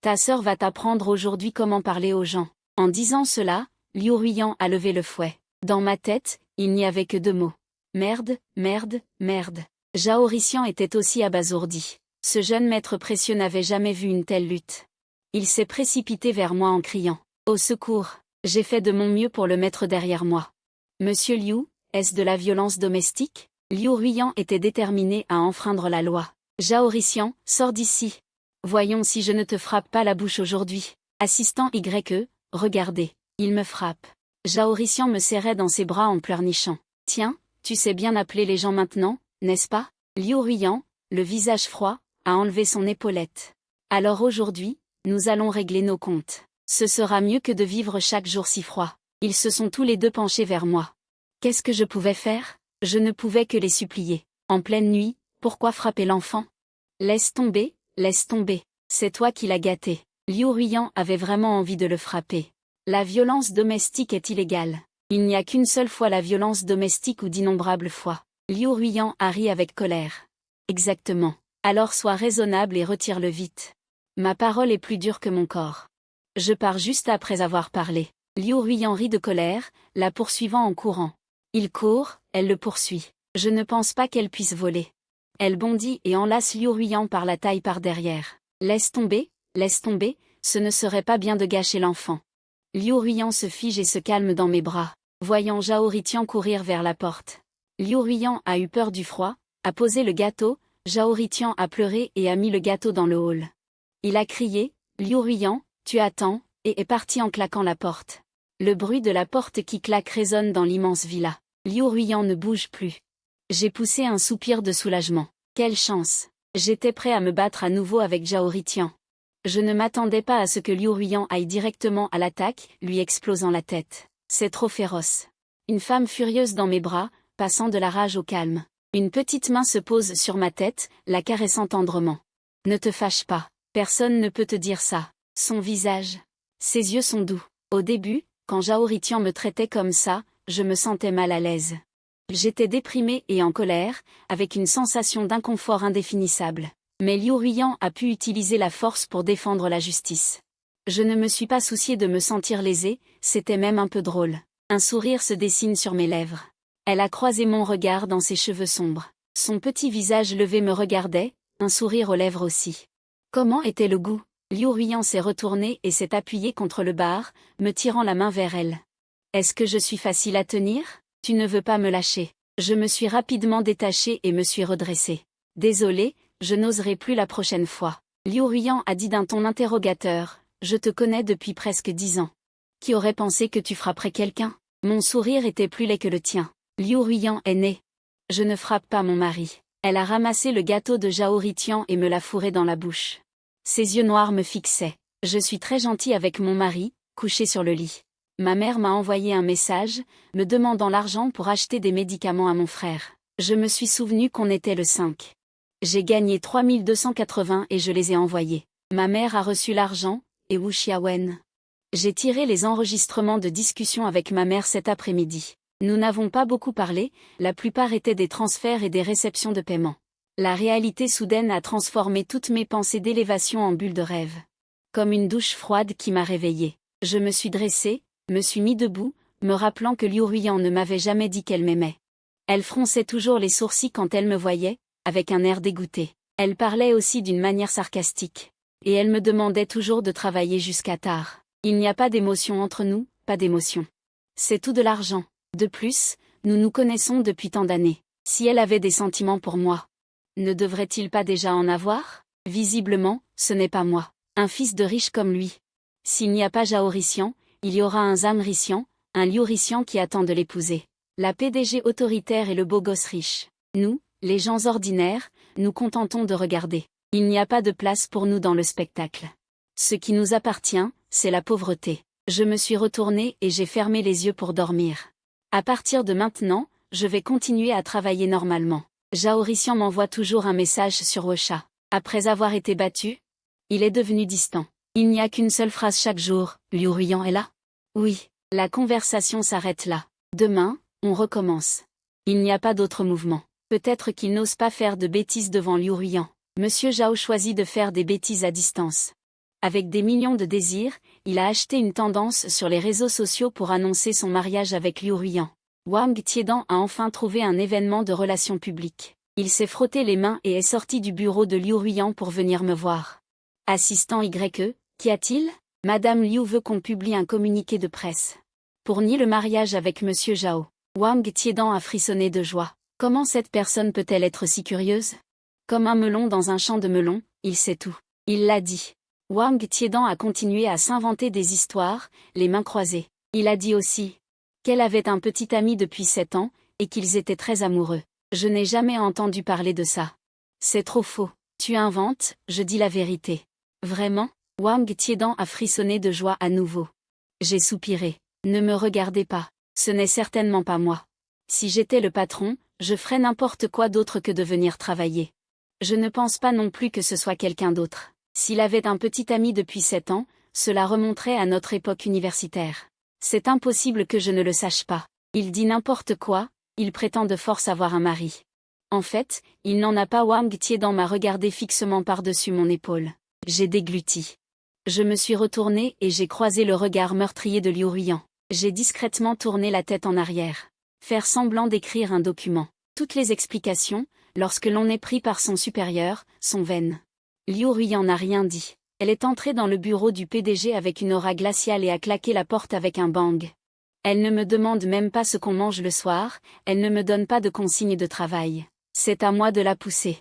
Ta sœur va t'apprendre aujourd'hui comment parler aux gens. En disant cela, Liu Ruiyan a levé le fouet. Dans ma tête, il n'y avait que 2 mots. Merde, merde, merde. Zhao-Rixian était aussi abasourdi. Ce jeune maître précieux n'avait jamais vu une telle lutte. Il s'est précipité vers moi en criant. Au secours, j'ai fait de mon mieux pour le mettre derrière moi. Monsieur Liu, est-ce de la violence domestique? Liu Ruiyan était déterminé à enfreindre la loi. Zhao-Rixian, sors d'ici. Voyons si je ne te frappe pas la bouche aujourd'hui. Assistant YE, regardez, il me frappe. Zhao Rician me serrait dans ses bras en pleurnichant. Tiens, tu sais bien appeler les gens maintenant, n'est-ce pas? Liu Ruiyan, le visage froid, a enlevé son épaulette. Alors aujourd'hui, nous allons régler nos comptes. Ce sera mieux que de vivre chaque jour si froid. Ils se sont tous les deux penchés vers moi. Qu'est-ce que je pouvais faire? Je ne pouvais que les supplier. En pleine nuit, pourquoi frapper l'enfant? Laisse tomber, c'est toi qui l'as gâté. Liu Ruiyan avait vraiment envie de le frapper. La violence domestique est illégale. Il n'y a qu'une seule fois la violence domestique ou d'innombrables fois. Liu Ruiyan a ri avec colère. Exactement. Alors sois raisonnable et retire-le vite. Ma parole est plus dure que mon corps. Je pars juste après avoir parlé. Liu Ruiyan rit de colère, la poursuivant en courant. Il court, elle le poursuit. Je ne pense pas qu'elle puisse voler. Elle bondit et enlace Liu Ruiyan par la taille par derrière. Laisse tomber, ce ne serait pas bien de gâcher l'enfant. Liu Ruiyan se fige et se calme dans mes bras, voyant Zhao Rician courir vers la porte. Liu Ruiyan a eu peur du froid, a posé le gâteau, Zhao Rician a pleuré et a mis le gâteau dans le hall. Il a crié, Liu Ruiyan, tu attends, et est parti en claquant la porte. Le bruit de la porte qui claque résonne dans l'immense villa. Liu Ruiyan ne bouge plus. J'ai poussé un soupir de soulagement. Quelle chance! J'étais prêt à me battre à nouveau avec Zhao Rician. Je ne m'attendais pas à ce que Liu Ruiyan aille directement à l'attaque, lui explosant la tête. C'est trop féroce. Une femme furieuse dans mes bras, passant de la rage au calme. Une petite main se pose sur ma tête, la caressant tendrement. Ne te fâche pas, personne ne peut te dire ça. Son visage. Ses yeux sont doux. Au début, quand Zhao Rician me traitait comme ça, je me sentais mal à l'aise. J'étais déprimée et en colère, avec une sensation d'inconfort indéfinissable. Mais Liu Ruiyan a pu utiliser la force pour défendre la justice. Je ne me suis pas souciée de me sentir lésée, c'était même un peu drôle. Un sourire se dessine sur mes lèvres. Elle a croisé mon regard dans ses cheveux sombres. Son petit visage levé me regardait, un sourire aux lèvres aussi. Comment était le goût? Liu Ruiyan s'est retourné et s'est appuyé contre le bar, me tirant la main vers elle. Est-ce que je suis facile à tenir? Tu ne veux pas me lâcher. Je me suis rapidement détachée et me suis redressée. Désolée, je n'oserai plus la prochaine fois. Liu Ruiyan a dit d'un ton interrogateur, je te connais depuis presque 10 ans. Qui aurait pensé que tu frapperais quelqu'un? Mon sourire était plus laid que le tien. Liu Ruiyan est né. Je ne frappe pas mon mari. Elle a ramassé le gâteau de Zhao Rician et me l'a fourré dans la bouche. Ses yeux noirs me fixaient. Je suis très gentille avec mon mari, couché sur le lit. Ma mère m'a envoyé un message, me demandant l'argent pour acheter des médicaments à mon frère. Je me suis souvenu qu'on était le 5. J'ai gagné 3280 et je les ai envoyés. Ma mère a reçu l'argent, et Wu Xiaowen. J'ai tiré les enregistrements de discussion avec ma mère cet après-midi. Nous n'avons pas beaucoup parlé, la plupart étaient des transferts et des réceptions de paiement. La réalité soudaine a transformé toutes mes pensées d'élévation en bulles de rêve. Comme une douche froide qui m'a réveillée. Je me suis dressée, me suis mis debout, me rappelant que Liu Ruiyan ne m'avait jamais dit qu'elle m'aimait. Elle fronçait toujours les sourcils quand elle me voyait, avec un air dégoûté. Elle parlait aussi d'une manière sarcastique. Et elle me demandait toujours de travailler jusqu'à tard. Il n'y a pas d'émotion entre nous, pas d'émotion. C'est tout de l'argent. De plus, nous nous connaissons depuis tant d'années. Si elle avait des sentiments pour moi, ne devrait-il pas déjà en avoir? Visiblement, ce n'est pas moi. Un fils de riche comme lui. S'il n'y a pas Zhao Rician, il y aura un Zhang Rician, un Liu Rician qui attend de l'épouser. La PDG autoritaire et le beau gosse riche. Nous, les gens ordinaires, nous contentons de regarder. Il n'y a pas de place pour nous dans le spectacle. Ce qui nous appartient, c'est la pauvreté. Je me suis retournée et j'ai fermé les yeux pour dormir. À partir de maintenant, je vais continuer à travailler normalement. Zhao Rician m'envoie toujours un message sur WeChat. Après avoir été battu, il est devenu distant. Il n'y a qu'une seule phrase chaque jour, Liu Ruiyan est là? Oui, la conversation s'arrête là. Demain, on recommence. Il n'y a pas d'autre mouvement. Peut-être qu'il n'ose pas faire de bêtises devant Liu Ruiyan. Monsieur Zhao choisit de faire des bêtises à distance. Avec des millions de désirs, il a acheté une tendance sur les réseaux sociaux pour annoncer son mariage avec Liu Ruiyan. Wang Tiedan a enfin trouvé un événement de relations publiques. Il s'est frotté les mains et est sorti du bureau de Liu Ruiyan pour venir me voir. Assistant YE, qu'y a-t-il? Madame Liu veut qu'on publie un communiqué de presse. Pour nier le mariage avec Monsieur Zhao. Wang Tiedan a frissonné de joie. Comment cette personne peut-elle être si curieuse? Comme un melon dans un champ de melons, il sait tout. Il l'a dit. Wang Tiedan a continué à s'inventer des histoires, les mains croisées. Il a dit aussi qu'elle avait un petit ami depuis 7 ans, et qu'ils étaient très amoureux. Je n'ai jamais entendu parler de ça. C'est trop faux. Tu inventes, je dis la vérité. Vraiment? Wang Tiedan a frissonné de joie à nouveau. J'ai soupiré. Ne me regardez pas. Ce n'est certainement pas moi. Si j'étais le patron, je ferais n'importe quoi d'autre que de venir travailler. Je ne pense pas non plus que ce soit quelqu'un d'autre. S'il avait un petit ami depuis 7 ans, cela remonterait à notre époque universitaire. C'est impossible que je ne le sache pas. Il dit n'importe quoi, il prétend de force avoir un mari. En fait, il n'en a pas. Wang Tiedan m'a regardé fixement par-dessus mon épaule. J'ai dégluti. Je me suis retournée et j'ai croisé le regard meurtrier de Liu Ruiyan. J'ai discrètement tourné la tête en arrière. Faire semblant d'écrire un document. Toutes les explications, lorsque l'on est pris par son supérieur, sont vaines. Liu Ruiyan n'a rien dit. Elle est entrée dans le bureau du PDG avec une aura glaciale et a claqué la porte avec un bang. Elle ne me demande même pas ce qu'on mange le soir, elle ne me donne pas de consignes de travail. C'est à moi de la pousser.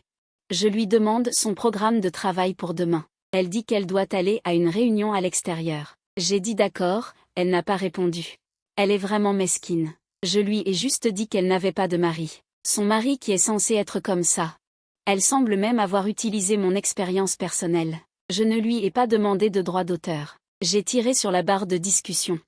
Je lui demande son programme de travail pour demain. Elle dit qu'elle doit aller à une réunion à l'extérieur. J'ai dit d'accord, elle n'a pas répondu. Elle est vraiment mesquine. Je lui ai juste dit qu'elle n'avait pas de mari. Son mari qui est censé être comme ça. Elle semble même avoir utilisé mon expérience personnelle. Je ne lui ai pas demandé de droit d'auteur. J'ai tiré sur la barre de discussion.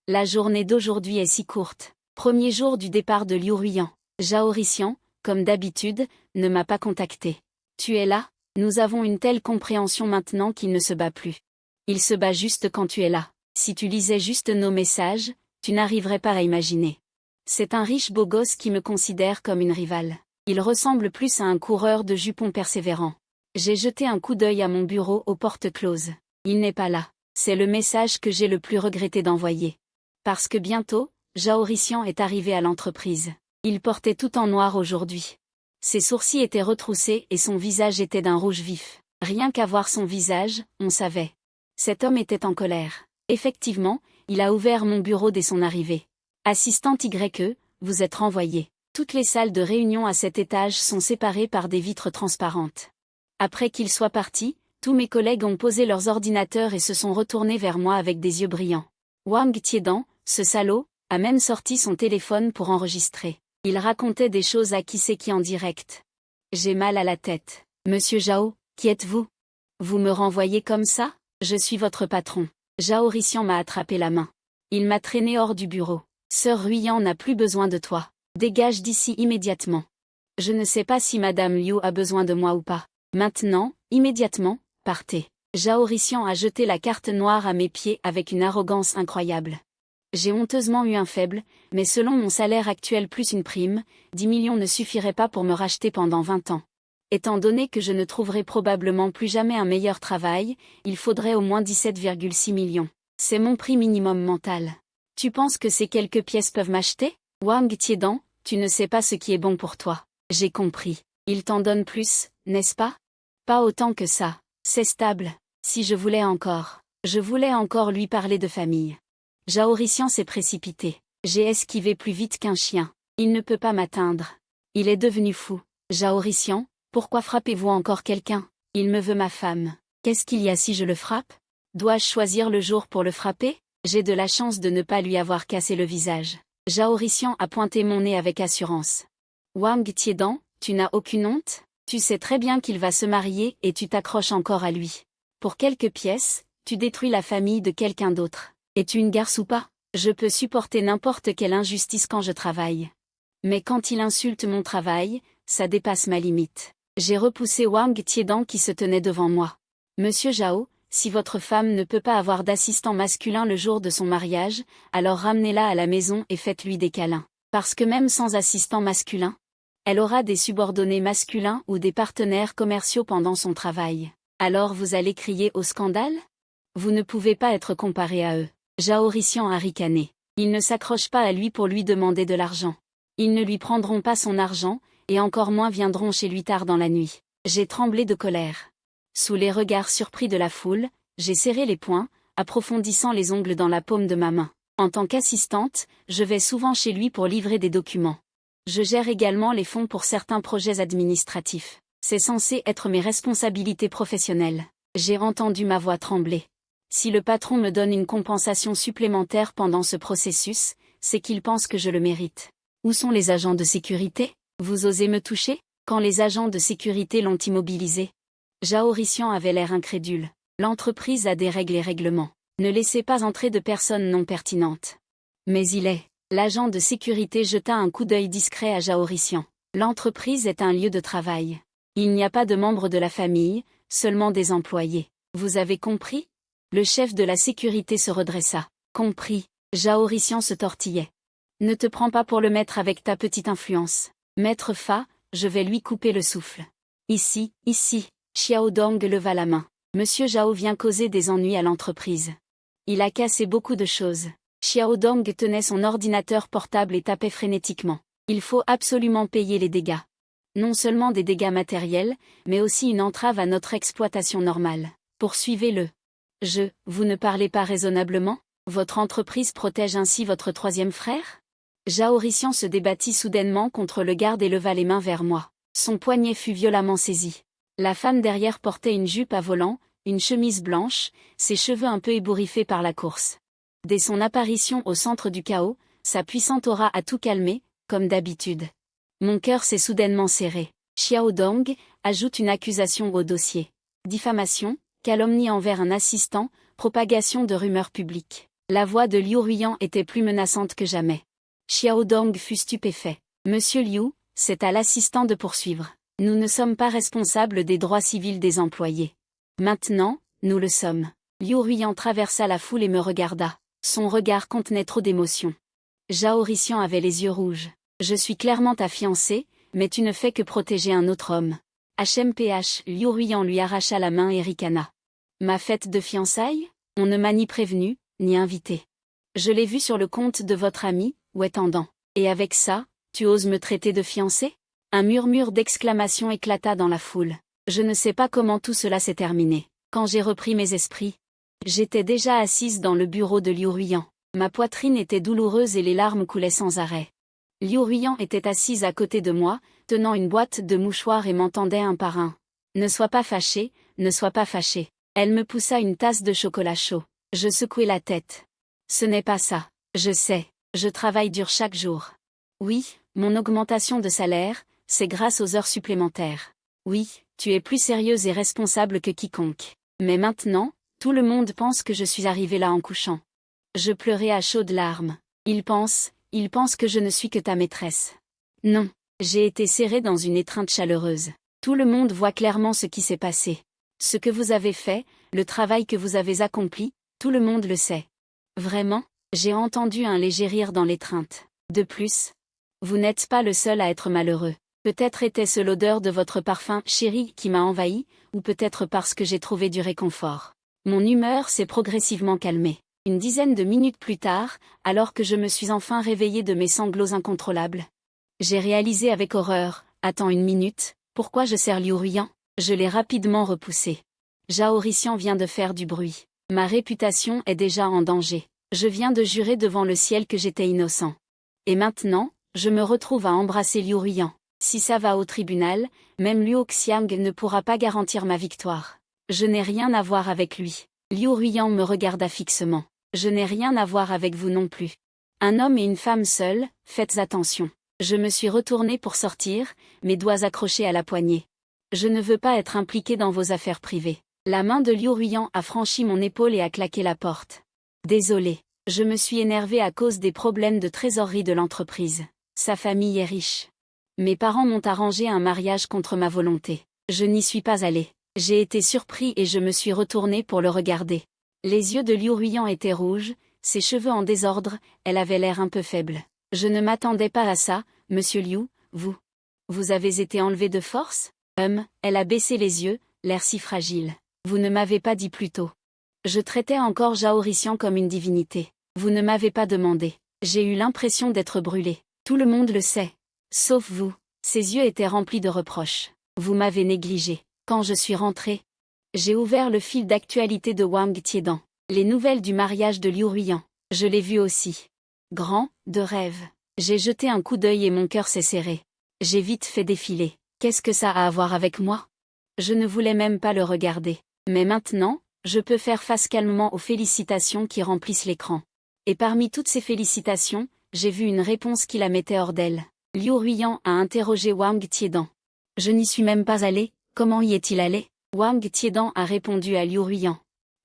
La journée d'aujourd'hui est si courte. Premier jour du départ de Liu Ruiyan. Zhao Rixian, comme d'habitude, ne m'a pas contacté. Tu es là? Nous avons une telle compréhension maintenant qu'il ne se bat plus. Il se bat juste quand tu es là. Si tu lisais juste nos messages, tu n'arriverais pas à imaginer. C'est un riche beau gosse qui me considère comme une rivale. Il ressemble plus à un coureur de jupons persévérant. J'ai jeté un coup d'œil à mon bureau aux portes closes. Il n'est pas là. C'est le message que j'ai le plus regretté d'envoyer. Parce que bientôt, Zhao Rixian est arrivé à l'entreprise. Il portait tout en noir aujourd'hui. Ses sourcils étaient retroussés et son visage était d'un rouge vif. Rien qu'à voir son visage, on savait. Cet homme était en colère. Effectivement, il a ouvert mon bureau dès son arrivée. Assistante YE, vous êtes renvoyée. Toutes les salles de réunion à cet étage sont séparées par des vitres transparentes. Après qu'il soit parti, tous mes collègues ont posé leurs ordinateurs et se sont retournés vers moi avec des yeux brillants. Wang Tiedan, ce salaud, a même sorti son téléphone pour enregistrer. Il racontait des choses à qui c'est qui en direct. J'ai mal à la tête. Monsieur Zhao, qui êtes-vous? Vous me renvoyez comme ça? Je suis votre patron. Zhao Rixian m'a attrapé la main. Il m'a traîné hors du bureau. Sœur Ruiyan n'a plus besoin de toi. Dégage d'ici immédiatement. Je ne sais pas si Madame Liu a besoin de moi ou pas. Maintenant, immédiatement, partez. Zhao Rixian a jeté la carte noire à mes pieds avec une arrogance incroyable. J'ai honteusement eu un faible, mais selon mon salaire actuel plus une prime, 10 millions ne suffiraient pas pour me racheter pendant 20 ans. Étant donné que je ne trouverai probablement plus jamais un meilleur travail, il faudrait au moins 17,6 millions. C'est mon prix minimum mental. Tu penses que ces quelques pièces peuvent m'acheter? Wang Tiedan, tu ne sais pas ce qui est bon pour toi. J'ai compris. Il t'en donne plus, n'est-ce pas? Pas autant que ça. C'est stable. Si je voulais encore lui parler de famille. Zhao Rixian s'est précipité. J'ai esquivé plus vite qu'un chien. Il ne peut pas m'atteindre. Il est devenu fou. Zhao Rixian, pourquoi frappez-vous encore quelqu'un? Il me veut ma femme. Qu'est-ce qu'il y a si je le frappe? Dois-je choisir le jour pour le frapper? J'ai de la chance de ne pas lui avoir cassé le visage. Zhao Rixian a pointé mon nez avec assurance. Wang Tiedan, tu n'as aucune honte? Tu sais très bien qu'il va se marier et tu t'accroches encore à lui. Pour quelques pièces, tu détruis la famille de quelqu'un d'autre. Es-tu une garce ou pas? Je peux supporter n'importe quelle injustice quand je travaille. Mais quand il insulte mon travail, ça dépasse ma limite. J'ai repoussé Wang Tiedan qui se tenait devant moi. Monsieur Zhao, si votre femme ne peut pas avoir d'assistant masculin le jour de son mariage, alors ramenez-la à la maison et faites-lui des câlins. Parce que même sans assistant masculin, elle aura des subordonnés masculins ou des partenaires commerciaux pendant son travail. Alors vous allez crier au scandale? Vous ne pouvez pas être comparé à eux. Zhao Rixian a ricané. Ils ne s'accrochent pas à lui pour lui demander de l'argent. Ils ne lui prendront pas son argent, et encore moins viendront chez lui tard dans la nuit. J'ai tremblé de colère. Sous les regards surpris de la foule, j'ai serré les poings, approfondissant les ongles dans la paume de ma main. En tant qu'assistante, je vais souvent chez lui pour livrer des documents. Je gère également les fonds pour certains projets administratifs. C'est censé être mes responsabilités professionnelles. J'ai entendu ma voix trembler. Si le patron me donne une compensation supplémentaire pendant ce processus, c'est qu'il pense que je le mérite. Où sont les agents de sécurité? Vous osez me toucher? Quand les agents de sécurité l'ont immobilisé. Jaorician avait l'air incrédule. L'entreprise a des règles et règlements. Ne laissez pas entrer de personnes non pertinentes. Mais il est. L'agent de sécurité jeta un coup d'œil discret à Jaorician. L'entreprise est un lieu de travail. Il n'y a pas de membres de la famille, seulement des employés. Vous avez compris? Le chef de la sécurité se redressa. Compris. Jaorician se tortillait. Ne te prends pas pour le maître avec ta petite influence. Maître Fa, je vais lui couper le souffle. Ici. Xiao Dong leva la main. Monsieur Zhao vient causer des ennuis à l'entreprise. Il a cassé beaucoup de choses. Xiao Dong tenait son ordinateur portable et tapait frénétiquement. Il faut absolument payer les dégâts. Non seulement des dégâts matériels, mais aussi une entrave à notre exploitation normale. Poursuivez-le. Vous ne parlez pas raisonnablement? Votre entreprise protège ainsi votre troisième frère? Jaorician se débattit soudainement contre le garde et leva les mains vers moi. Son poignet fut violemment saisi. La femme derrière portait une jupe à volants, une chemise blanche, ses cheveux un peu ébouriffés par la course. Dès son apparition au centre du chaos, sa puissante aura a tout calmé, comme d'habitude. Mon cœur s'est soudainement serré. Xiao Dong ajoute une accusation au dossier. Diffamation, calomnie envers un assistant, propagation de rumeurs publiques. La voix de Liu Ruiyan était plus menaçante que jamais. Xiao Dong fut stupéfait. Monsieur Liu, c'est à l'assistant de poursuivre. Nous ne sommes pas responsables des droits civils des employés. Maintenant, nous le sommes. Liu Ruiyan traversa la foule et me regarda. Son regard contenait trop d'émotion. Jaorician avait les yeux rouges. Je suis clairement ta fiancée, mais tu ne fais que protéger un autre homme. HMPH, Liu Ruiyan lui arracha la main et ricana. Ma fête de fiançailles? On ne m'a ni prévenu, ni invité. Je l'ai vu sur le compte de votre ami, Wetendant. Et avec ça, tu oses me traiter de fiancée? Un murmure d'exclamation éclata dans la foule. Je ne sais pas comment tout cela s'est terminé. Quand j'ai repris mes esprits, j'étais déjà assise dans le bureau de Liu Ruiyan. Ma poitrine était douloureuse et les larmes coulaient sans arrêt. Liu Ruiyan était assise à côté de moi, tenant une boîte de mouchoirs et m'entendait un par un. Ne sois pas fâché, ne sois pas fâché. Elle me poussa une tasse de chocolat chaud. Je secouai la tête. Ce n'est pas ça. Je sais. Je travaille dur chaque jour. Oui, mon augmentation de salaire, c'est grâce aux heures supplémentaires. Oui, tu es plus sérieuse et responsable que quiconque. Mais maintenant, tout le monde pense que je suis arrivée là en couchant. Je pleurais à chaudes larmes. Ils pensent que je ne suis que ta maîtresse. Non, j'ai été serrée dans une étreinte chaleureuse. Tout le monde voit clairement ce qui s'est passé. Ce que vous avez fait, le travail que vous avez accompli, tout le monde le sait. Vraiment? J'ai entendu un léger rire dans l'étreinte. De plus, vous n'êtes pas le seul à être malheureux. Peut-être était-ce l'odeur de votre parfum, chéri, qui m'a envahi, ou peut-être parce que j'ai trouvé du réconfort. Mon humeur s'est progressivement calmée. Une dizaine de minutes plus tard, alors que je me suis enfin réveillée de mes sanglots incontrôlables, j'ai réalisé avec horreur, attends une minute, pourquoi je serre Liu Ruiyan? Je l'ai rapidement repoussé. Jaorician vient de faire du bruit. Ma réputation est déjà en danger. Je viens de jurer devant le ciel que j'étais innocent. Et maintenant, je me retrouve à embrasser Liu Ruiyan. Si ça va au tribunal, même Luo Xiang ne pourra pas garantir ma victoire. Je n'ai rien à voir avec lui. Liu Ruiyan me regarda fixement. Je n'ai rien à voir avec vous non plus. Un homme et une femme seuls, faites attention. Je me suis retournée pour sortir, mes doigts accrochés à la poignée. Je ne veux pas être impliquée dans vos affaires privées. La main de Liu Ruiyan a franchi mon épaule et a claqué la porte. Désolée, je me suis énervée à cause des problèmes de trésorerie de l'entreprise. Sa famille est riche. Mes parents m'ont arrangé un mariage contre ma volonté. Je n'y suis pas allée. J'ai été surpris et je me suis retournée pour le regarder. Les yeux de Liu Ruiyan étaient rouges, ses cheveux en désordre, elle avait l'air un peu faible. Je ne m'attendais pas à ça, monsieur Liu, vous avez été enlevé de force? Elle a baissé les yeux, l'air si fragile. Vous ne m'avez pas dit plus tôt. Je traitais encore Jaorician comme une divinité. Vous ne m'avez pas demandé. J'ai eu l'impression d'être brûlée. Tout le monde le sait. Sauf vous. Ses yeux étaient remplis de reproches. Vous m'avez négligé. Quand je suis rentrée, j'ai ouvert le fil d'actualité de Wang Tiedan. Les nouvelles du mariage de Liu Ruiyan. Je l'ai vu aussi. Grand, de rêve. J'ai jeté un coup d'œil et mon cœur s'est serré. J'ai vite fait défiler. Qu'est-ce que ça a à voir avec moi? Je ne voulais même pas le regarder. Mais maintenant, je peux faire face calmement aux félicitations qui remplissent l'écran. Et parmi toutes ces félicitations, j'ai vu une réponse qui la mettait hors d'elle. Liu Ruiyan a interrogé Wang Tiedan. Je n'y suis même pas allé, comment y est-il allé? Wang Tiedan a répondu à Liu Ruiyan.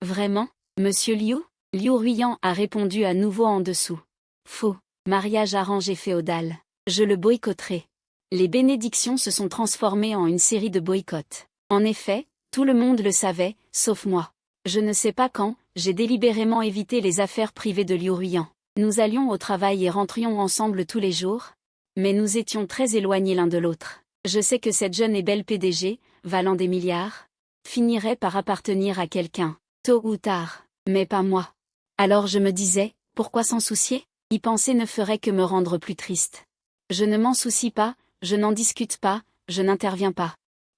Vraiment, monsieur Liu? Liu Ruiyan a répondu à nouveau en dessous. Faux, mariage arrangé féodal. Je le boycotterai. Les bénédictions se sont transformées en une série de boycotts. En effet, tout le monde le savait, sauf moi. Je ne sais pas quand, j'ai délibérément évité les affaires privées de Liu Ruiyan. Nous allions au travail et rentrions ensemble tous les jours. Mais nous étions très éloignés l'un de l'autre. Je sais que cette jeune et belle PDG, valant des milliards, finirait par appartenir à quelqu'un, tôt ou tard, mais pas moi. Alors je me disais, pourquoi s'en soucier? Y penser ne ferait que me rendre plus triste. Je ne m'en soucie pas, je n'en discute pas, je n'interviens pas.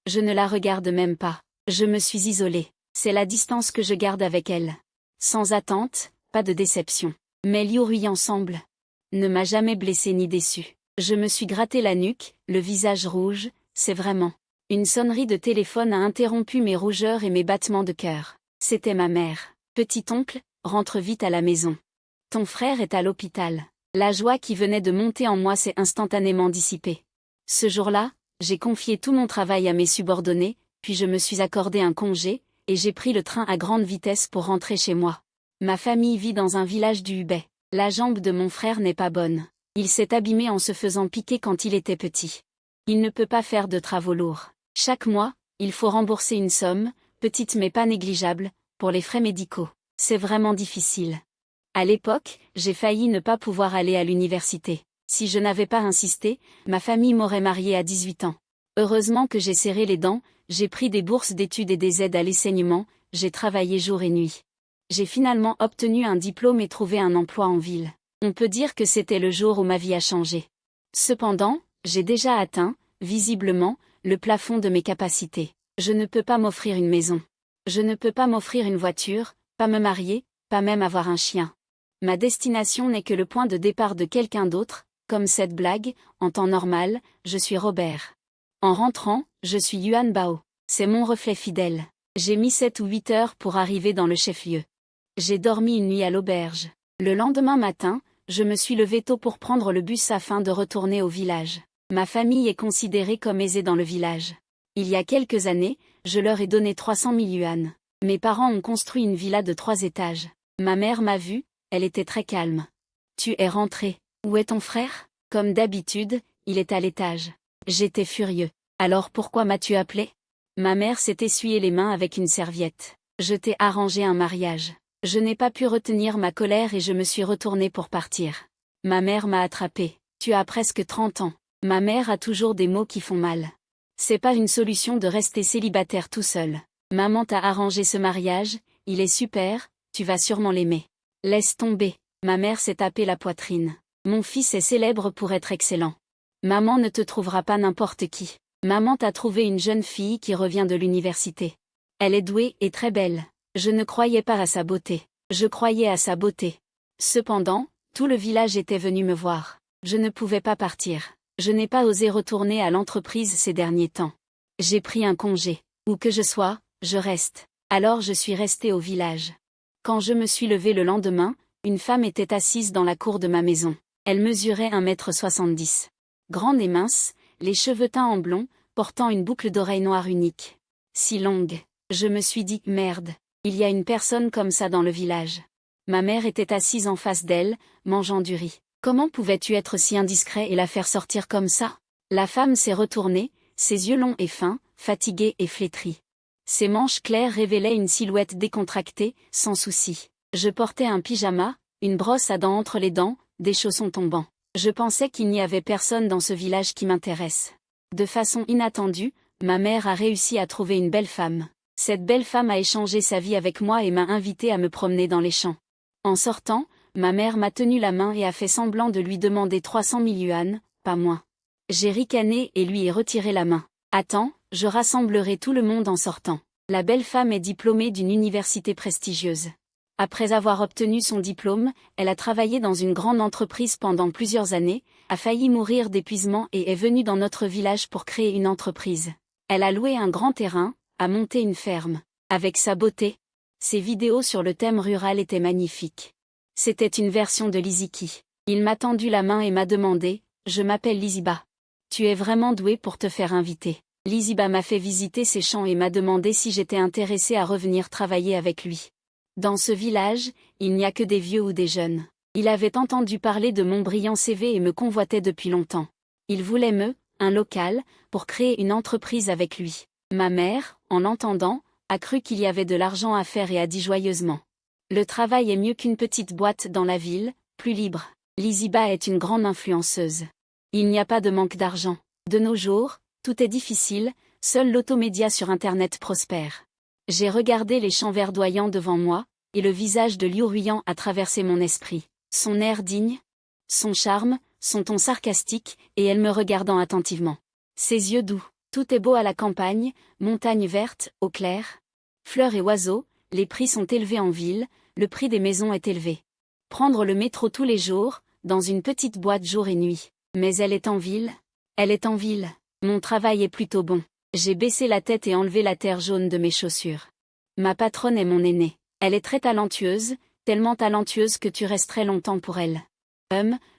Je ne la regarde même pas. Je me suis isolée. C'est la distance que je garde avec elle. Sans attente, pas de déception. Mais Liu Ruiyan semble ne m'a jamais blessée ni déçue. Je me suis gratté la nuque, le visage rouge, c'est vraiment. Une sonnerie de téléphone a interrompu mes rougeurs et mes battements de cœur. C'était ma mère. Petit oncle, rentre vite à la maison. Ton frère est à l'hôpital. La joie qui venait de monter en moi s'est instantanément dissipée. Ce jour-là, j'ai confié tout mon travail à mes subordonnés, puis je me suis accordé un congé, et j'ai pris le train à grande vitesse pour rentrer chez moi. Ma famille vit dans un village du Hubei. La jambe de mon frère n'est pas bonne. Il s'est abîmé en se faisant piquer quand il était petit. Il ne peut pas faire de travaux lourds. Chaque mois, il faut rembourser une somme, petite mais pas négligeable, pour les frais médicaux. C'est vraiment difficile. À l'époque, j'ai failli ne pas pouvoir aller à l'université. Si je n'avais pas insisté, ma famille m'aurait mariée à 18 ans. Heureusement que j'ai serré les dents, j'ai pris des bourses d'études et des aides à l'enseignement, j'ai travaillé jour et nuit. J'ai finalement obtenu un diplôme et trouvé un emploi en ville. On peut dire que c'était le jour où ma vie a changé. Cependant, j'ai déjà atteint, visiblement, le plafond de mes capacités. Je ne peux pas m'offrir une maison. Je ne peux pas m'offrir une voiture, pas me marier, pas même avoir un chien. Ma destination n'est que le point de départ de quelqu'un d'autre, comme cette blague, en temps normal, je suis Robert. En rentrant, je suis Yuan Bao. C'est mon reflet fidèle. J'ai mis 7 ou 8 heures pour arriver dans le chef-lieu. J'ai dormi une nuit à l'auberge. Le lendemain matin, je me suis levé tôt pour prendre le bus afin de retourner au village. Ma famille est considérée comme aisée dans le village. Il y a quelques années, je leur ai donné 300 000 yuan. Mes parents ont construit une villa de 3 étages. Ma mère m'a vue, elle était très calme. Tu es rentré. Où est ton frère? Comme d'habitude, il est à l'étage. J'étais furieux. Alors pourquoi m'as-tu appelé? Ma mère s'est essuyé les mains avec une serviette. Je t'ai arrangé un mariage. Je n'ai pas pu retenir ma colère et je me suis retourné pour partir. Ma mère m'a attrapé. Tu as presque 30 ans. Ma mère a toujours des mots qui font mal. C'est pas une solution de rester célibataire tout seul. Maman t'a arrangé ce mariage, il est super, tu vas sûrement l'aimer. Laisse tomber. Ma mère s'est tapé la poitrine. Mon fils est célèbre pour être excellent. Maman ne te trouvera pas n'importe qui. Maman t'a trouvé une jeune fille qui revient de l'université. Elle est douée et très belle. Je ne croyais pas à sa beauté. Je croyais à sa beauté. Cependant, tout le village était venu me voir. Je ne pouvais pas partir. Je n'ai pas osé retourner à l'entreprise ces derniers temps. J'ai pris un congé. Où que je sois, je reste. Alors je suis restée au village. Quand je me suis levée le lendemain, une femme était assise dans la cour de ma maison. Elle mesurait 1,70 m. Grande et mince, les cheveux teints en blond, portant une boucle d'oreille noire unique. Si longue. Je me suis dit, merde, il y a une personne comme ça dans le village. Ma mère était assise en face d'elle, mangeant du riz. Comment pouvais-tu être si indiscret et la faire sortir comme ça? La femme s'est retournée, ses yeux longs et fins, fatigués et flétris. Ses manches claires révélaient une silhouette décontractée, sans souci. Je portais un pyjama, une brosse à dents entre les dents, des chaussons tombants. Je pensais qu'il n'y avait personne dans ce village qui m'intéresse. De façon inattendue, ma mère a réussi à trouver une belle femme. Cette belle femme a échangé sa vie avec moi et m'a invité à me promener dans les champs. En sortant, ma mère m'a tenu la main et a fait semblant de lui demander 300 000 yuan, pas moins. J'ai ricané et lui ai retiré la main. Attends, je rassemblerai tout le monde en sortant. La belle femme est diplômée d'une université prestigieuse. Après avoir obtenu son diplôme, elle a travaillé dans une grande entreprise pendant plusieurs années, a failli mourir d'épuisement et est venue dans notre village pour créer une entreprise. Elle a loué un grand terrain, a monté une ferme. avec sa beauté. Ses vidéos sur le thème rural étaient magnifiques. C'était une version de Liziki. Il m'a tendu la main et m'a demandé « Je m'appelle Liziba. Tu es vraiment douée pour te faire inviter ». Liziba m'a fait visiter ses champs et m'a demandé si j'étais intéressée à revenir travailler avec lui. Dans ce village, il n'y a que des vieux ou des jeunes. Il avait entendu parler de mon brillant CV et me convoitait depuis longtemps. Il voulait un local, pour créer une entreprise avec lui. Ma mère, en l'entendant, a cru qu'il y avait de l'argent à faire et a dit joyeusement. Le travail est mieux qu'une petite boîte dans la ville, plus libre. Liziba est une grande influenceuse. Il n'y a pas de manque d'argent. De nos jours, tout est difficile, seul l'automédia sur Internet prospère. J'ai regardé les champs verdoyants devant moi, et le visage de Liu Ruiyan a traversé mon esprit. Son air digne, son charme, son ton sarcastique, et elle me regardant attentivement. Ses yeux doux. Tout est beau à la campagne, montagnes vertes, eau claire. Fleurs et oiseaux, les prix sont élevés en ville, le prix des maisons est élevé. Prendre le métro tous les jours, dans une petite boîte jour et nuit. Mais elle est en ville. Elle est en ville. Mon travail est plutôt bon. J'ai baissé la tête et enlevé la terre jaune de mes chaussures. Ma patronne est mon aînée. Elle est très talentueuse, tellement talentueuse que tu resterais longtemps pour elle.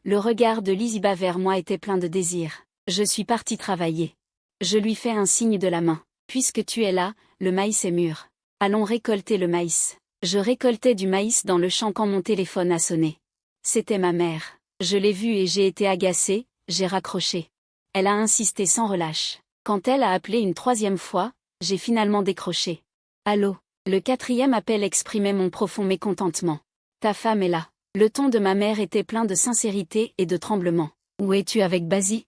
Le regard de Liziba vers moi était plein de désir. Je suis partie travailler. Je lui fais un signe de la main. Puisque tu es là, le maïs est mûr. Allons récolter le maïs. Je récoltais du maïs dans le champ quand mon téléphone a sonné. C'était ma mère. Je l'ai vue et j'ai été agacée, j'ai raccroché. Elle a insisté sans relâche. Quand elle a appelé une troisième fois, j'ai finalement décroché. Allô? Le quatrième appel exprimait mon profond mécontentement. Ta femme est là. Le ton de ma mère était plein de sincérité et de tremblement. Où es-tu avec Basi?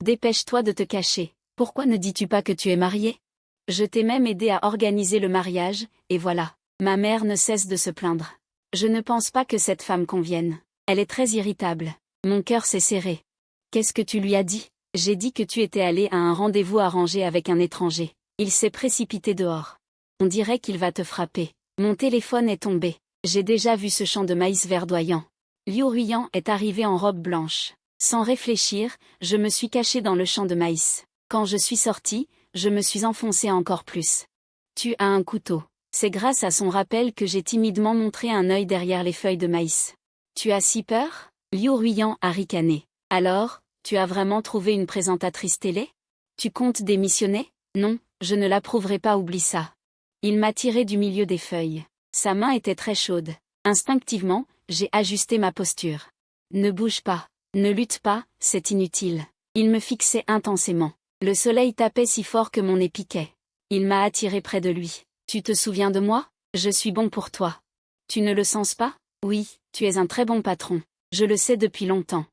Dépêche-toi de te cacher. Pourquoi ne dis-tu pas que tu es mariée? Je t'ai même aidé à organiser le mariage, et voilà. Ma mère ne cesse de se plaindre. Je ne pense pas que cette femme convienne. Elle est très irritable. Mon cœur s'est serré. Qu'est-ce que tu lui as dit? J'ai dit que tu étais allé à un rendez-vous arrangé avec un étranger. Il s'est précipité dehors. On dirait qu'il va te frapper. Mon téléphone est tombé. J'ai déjà vu ce champ de maïs verdoyant. Liu Ruiyan est arrivé en robe blanche. Sans réfléchir, je me suis cachée dans le champ de maïs. Quand je suis sortie, je me suis enfoncée encore plus. Tu as un couteau. C'est grâce à son rappel que j'ai timidement montré un œil derrière les feuilles de maïs. Tu as si peur? Liu Ruiyan a ricané. Alors, tu as vraiment trouvé une présentatrice télé? Tu comptes démissionner? Non, je ne l'approuverai pas, oublie ça. Il m'a tiré du milieu des feuilles. Sa main était très chaude. Instinctivement, j'ai ajusté ma posture. Ne bouge pas. Ne lutte pas, c'est inutile. Il me fixait intensément. Le soleil tapait si fort que mon nez piquait. Il m'a attiré près de lui. Tu te souviens de moi? Je suis bon pour toi. Tu ne le sens pas? Oui, tu es un très bon patron. Je le sais depuis longtemps.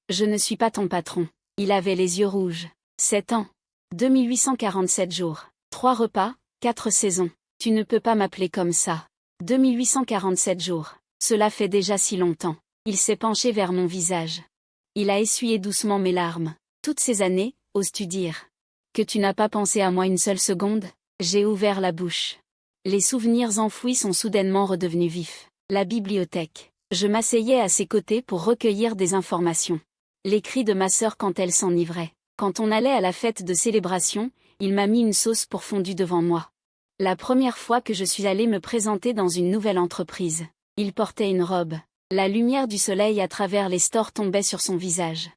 Je ne suis pas ton patron. Il avait les yeux rouges. 7 ans. 2847 jours. 3 repas, 4 saisons. Tu ne peux pas m'appeler comme ça. 2847 jours. Cela fait déjà si longtemps. Il s'est penché vers mon visage. Il a essuyé doucement mes larmes. Toutes ces années, oses-tu dire que tu n'as pas pensé à moi une seule seconde? J'ai ouvert la bouche. Les souvenirs enfouis sont soudainement redevenus vifs. La bibliothèque. Je m'asseyais à ses côtés pour recueillir des informations. Les cris de ma sœur quand elle s'enivrait. Quand on allait à la fête de célébration, il m'a mis une sauce pour fondue devant moi. La première fois que je suis allée me présenter dans une nouvelle entreprise. Il portait une robe. La lumière du soleil à travers les stores tombait sur son visage.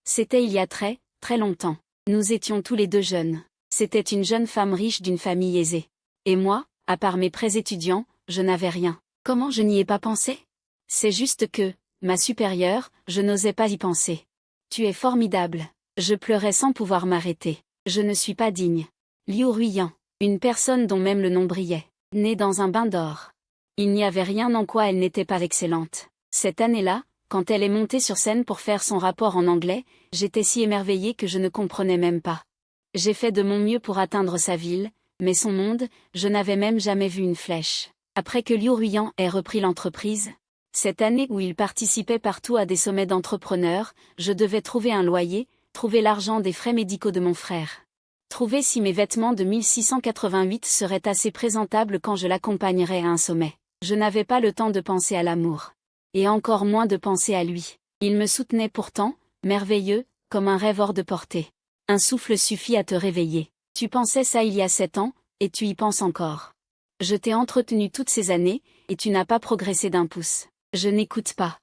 C'était il y a très, très longtemps. Nous étions tous les deux jeunes. C'était une jeune femme riche d'une famille aisée. Et moi, à part mes prêts étudiants, je n'avais rien. Comment je n'y ai pas pensé? C'est juste que, ma supérieure, je n'osais pas y penser. Tu es formidable. Je pleurais sans pouvoir m'arrêter. Je ne suis pas digne. Liu Ruiyan, une personne dont même le nom brillait, née dans un bain d'or. Il n'y avait rien en quoi elle n'était pas excellente. Cette année-là, quand elle est montée sur scène pour faire son rapport en anglais, j'étais si émerveillée que je ne comprenais même pas. J'ai fait de mon mieux pour atteindre sa ville, mais son monde, je n'avais même jamais vu une flèche. Après que Liu Ruiyan ait repris l'entreprise, cette année où il participait partout à des sommets d'entrepreneurs, je devais trouver un loyer, trouver l'argent des frais médicaux de mon frère. Trouver si mes vêtements de 1688 seraient assez présentables quand je l'accompagnerais à un sommet. Je n'avais pas le temps de penser à l'amour. Et encore moins de penser à lui. Il me soutenait pourtant, merveilleux, comme un rêve hors de portée. Un souffle suffit à te réveiller. Tu pensais ça il y a 7 ans, et tu y penses encore. Je t'ai entretenu toutes ces années, et tu n'as pas progressé d'un pouce. Je n'écoute pas.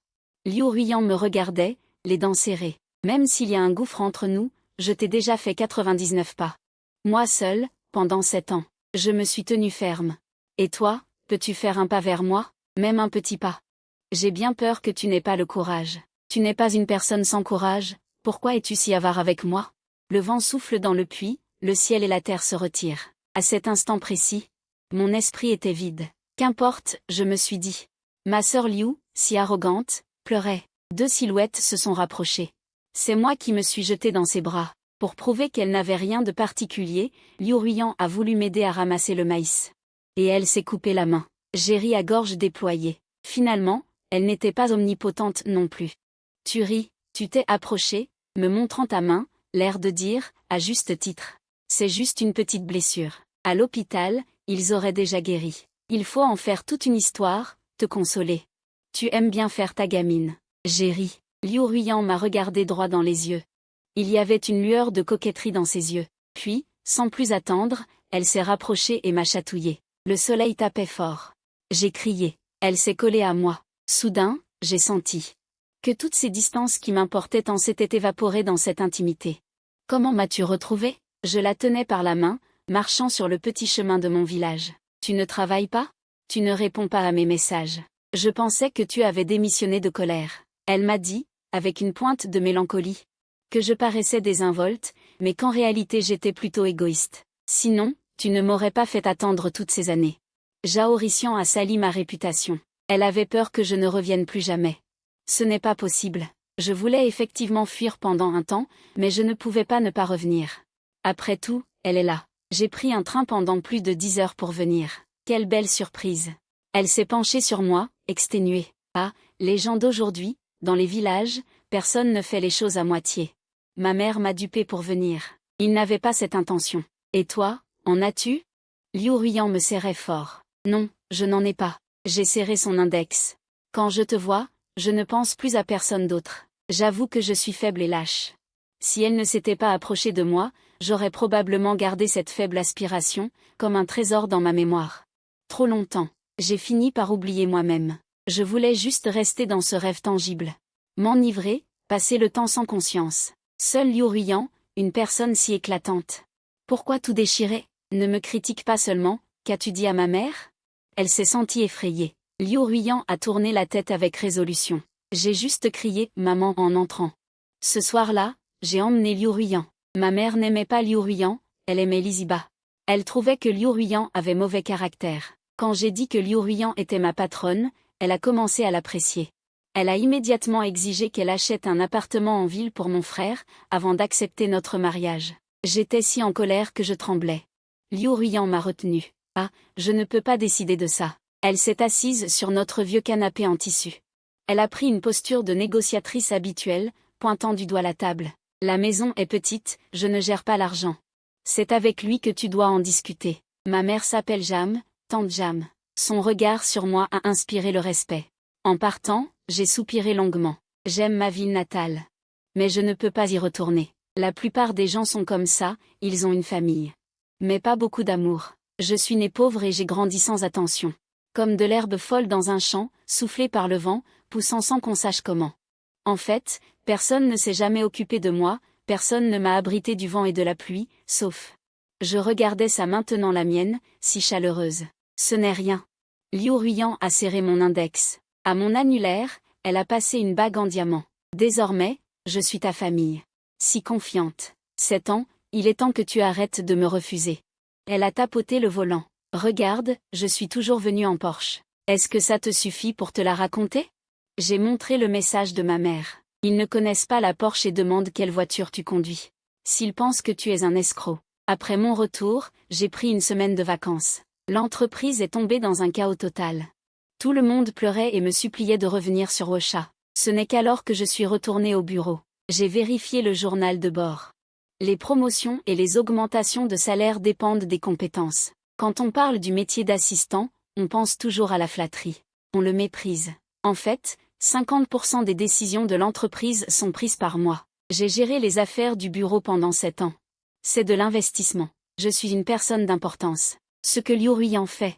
Liu Ruiyan me regardait, les dents serrées. Même s'il y a un gouffre entre nous, je t'ai déjà fait 99 pas. Moi seul, pendant 7 ans, je me suis tenu ferme. Et toi, peux-tu faire un pas vers moi, même un petit pas? J'ai bien peur que tu n'aies pas le courage. Tu n'es pas une personne sans courage, pourquoi es-tu si avare avec moi? Le vent souffle dans le puits, le ciel et la terre se retirent. À cet instant précis, mon esprit était vide. Qu'importe, je me suis dit. Ma sœur Liu, si arrogante, pleurait. 2 silhouettes se sont rapprochées. C'est moi qui me suis jeté dans ses bras. Pour prouver qu'elle n'avait rien de particulier, Liu Ruiyan a voulu m'aider à ramasser le maïs. Et elle s'est coupé la main. J'ai ri à gorge déployée. Finalement, elle n'était pas omnipotente non plus. Tu ris, tu t'es approché, me montrant ta main, l'air de dire, à juste titre. C'est juste une petite blessure. À l'hôpital, ils auraient déjà guéri. Il faut en faire toute une histoire, te consoler. Tu aimes bien faire ta gamine. J'ai ri. Liu Ruiyan m'a regardé droit dans les yeux. Il y avait une lueur de coquetterie dans ses yeux. Puis, sans plus attendre, elle s'est rapprochée et m'a chatouillé. Le soleil tapait fort. J'ai crié. Elle s'est collée à moi. Soudain, j'ai senti que toutes ces distances qui m'importaient tant s'étaient évaporées dans cette intimité. Comment m'as-tu retrouvée? Je la tenais par la main, marchant sur le petit chemin de mon village. Tu ne travailles pas? Tu ne réponds pas à mes messages. Je pensais que tu avais démissionné de colère. Elle m'a dit, avec une pointe de mélancolie, que je paraissais désinvolte, mais qu'en réalité j'étais plutôt égoïste. Sinon, tu ne m'aurais pas fait attendre toutes ces années. Zhao Rixian a sali ma réputation. Elle avait peur que je ne revienne plus jamais. Ce n'est pas possible. Je voulais effectivement fuir pendant un temps, mais je ne pouvais pas ne pas revenir. Après tout, elle est là. J'ai pris un train pendant plus de 10 heures pour venir. Quelle belle surprise. Elle s'est penchée sur moi, exténuée. Ah, les gens d'aujourd'hui, dans les villages, personne ne fait les choses à moitié. Ma mère m'a dupé pour venir. Il n'avait pas cette intention. Et toi, en as-tu? Liu Ruiyan me serrait fort. Non, je n'en ai pas. J'ai serré son index. Quand je te vois, je ne pense plus à personne d'autre. J'avoue que je suis faible et lâche. Si elle ne s'était pas approchée de moi, j'aurais probablement gardé cette faible aspiration, comme un trésor dans ma mémoire. Trop longtemps, j'ai fini par oublier moi-même. Je voulais juste rester dans ce rêve tangible. M'enivrer, passer le temps sans conscience. Seul Liu Ruiyan, une personne si éclatante. Pourquoi tout déchirer? Ne me critique pas seulement, qu'as-tu dit à ma mère? Elle s'est sentie effrayée. Liu Ruiyan a tourné la tête avec résolution. J'ai juste crié « maman » en entrant. Ce soir-là, j'ai emmené Liu Ruiyan. Ma mère n'aimait pas Liu Ruiyan, elle aimait Liziba. Elle trouvait que Liu Ruiyan avait mauvais caractère. Quand j'ai dit que Liu Ruiyan était ma patronne, elle a commencé à l'apprécier. Elle a immédiatement exigé qu'elle achète un appartement en ville pour mon frère, avant d'accepter notre mariage. J'étais si en colère que je tremblais. Liu Ruiyan m'a retenue. Ah, je ne peux pas décider de ça. Elle s'est assise sur notre vieux canapé en tissu. Elle a pris une posture de négociatrice habituelle, pointant du doigt la table. La maison est petite, je ne gère pas l'argent. C'est avec lui que tu dois en discuter. Ma mère s'appelle Jam, tante Jam. Son regard sur moi a inspiré le respect. En partant, j'ai soupiré longuement. J'aime ma ville natale. Mais je ne peux pas y retourner. La plupart des gens sont comme ça, ils ont une famille. Mais pas beaucoup d'amour. Je suis née pauvre et j'ai grandi sans attention. Comme de l'herbe folle dans un champ, soufflée par le vent, poussant sans qu'on sache comment. En fait, personne ne s'est jamais occupé de moi, personne ne m'a abrité du vent et de la pluie, sauf. Je regardais sa main tenant la mienne, si chaleureuse. Ce n'est rien. Liu Ruiyan a serré mon index. À mon annulaire, elle a passé une bague en diamant. Désormais, je suis ta famille. Si confiante. 7 ans, il est temps que tu arrêtes de me refuser. Elle a tapoté le volant. Regarde, je suis toujours venue en Porsche. Est-ce que ça te suffit pour te la raconter? J'ai montré le message de ma mère. Ils ne connaissent pas la Porsche et demandent quelle voiture tu conduis. S'ils pensent que tu es un escroc. Après mon retour, j'ai pris une semaine de vacances. L'entreprise est tombée dans un chaos total. Tout le monde pleurait et me suppliait de revenir sur Ocha. Ce n'est qu'alors que je suis retournée au bureau. J'ai vérifié le journal de bord. Les promotions et les augmentations de salaire dépendent des compétences. Quand on parle du métier d'assistant, on pense toujours à la flatterie. On le méprise. En fait, 50% des décisions de l'entreprise sont prises par moi. J'ai géré les affaires du bureau pendant 7 ans. C'est de l'investissement. Je suis une personne d'importance. Ce que Liu Ruiyan fait.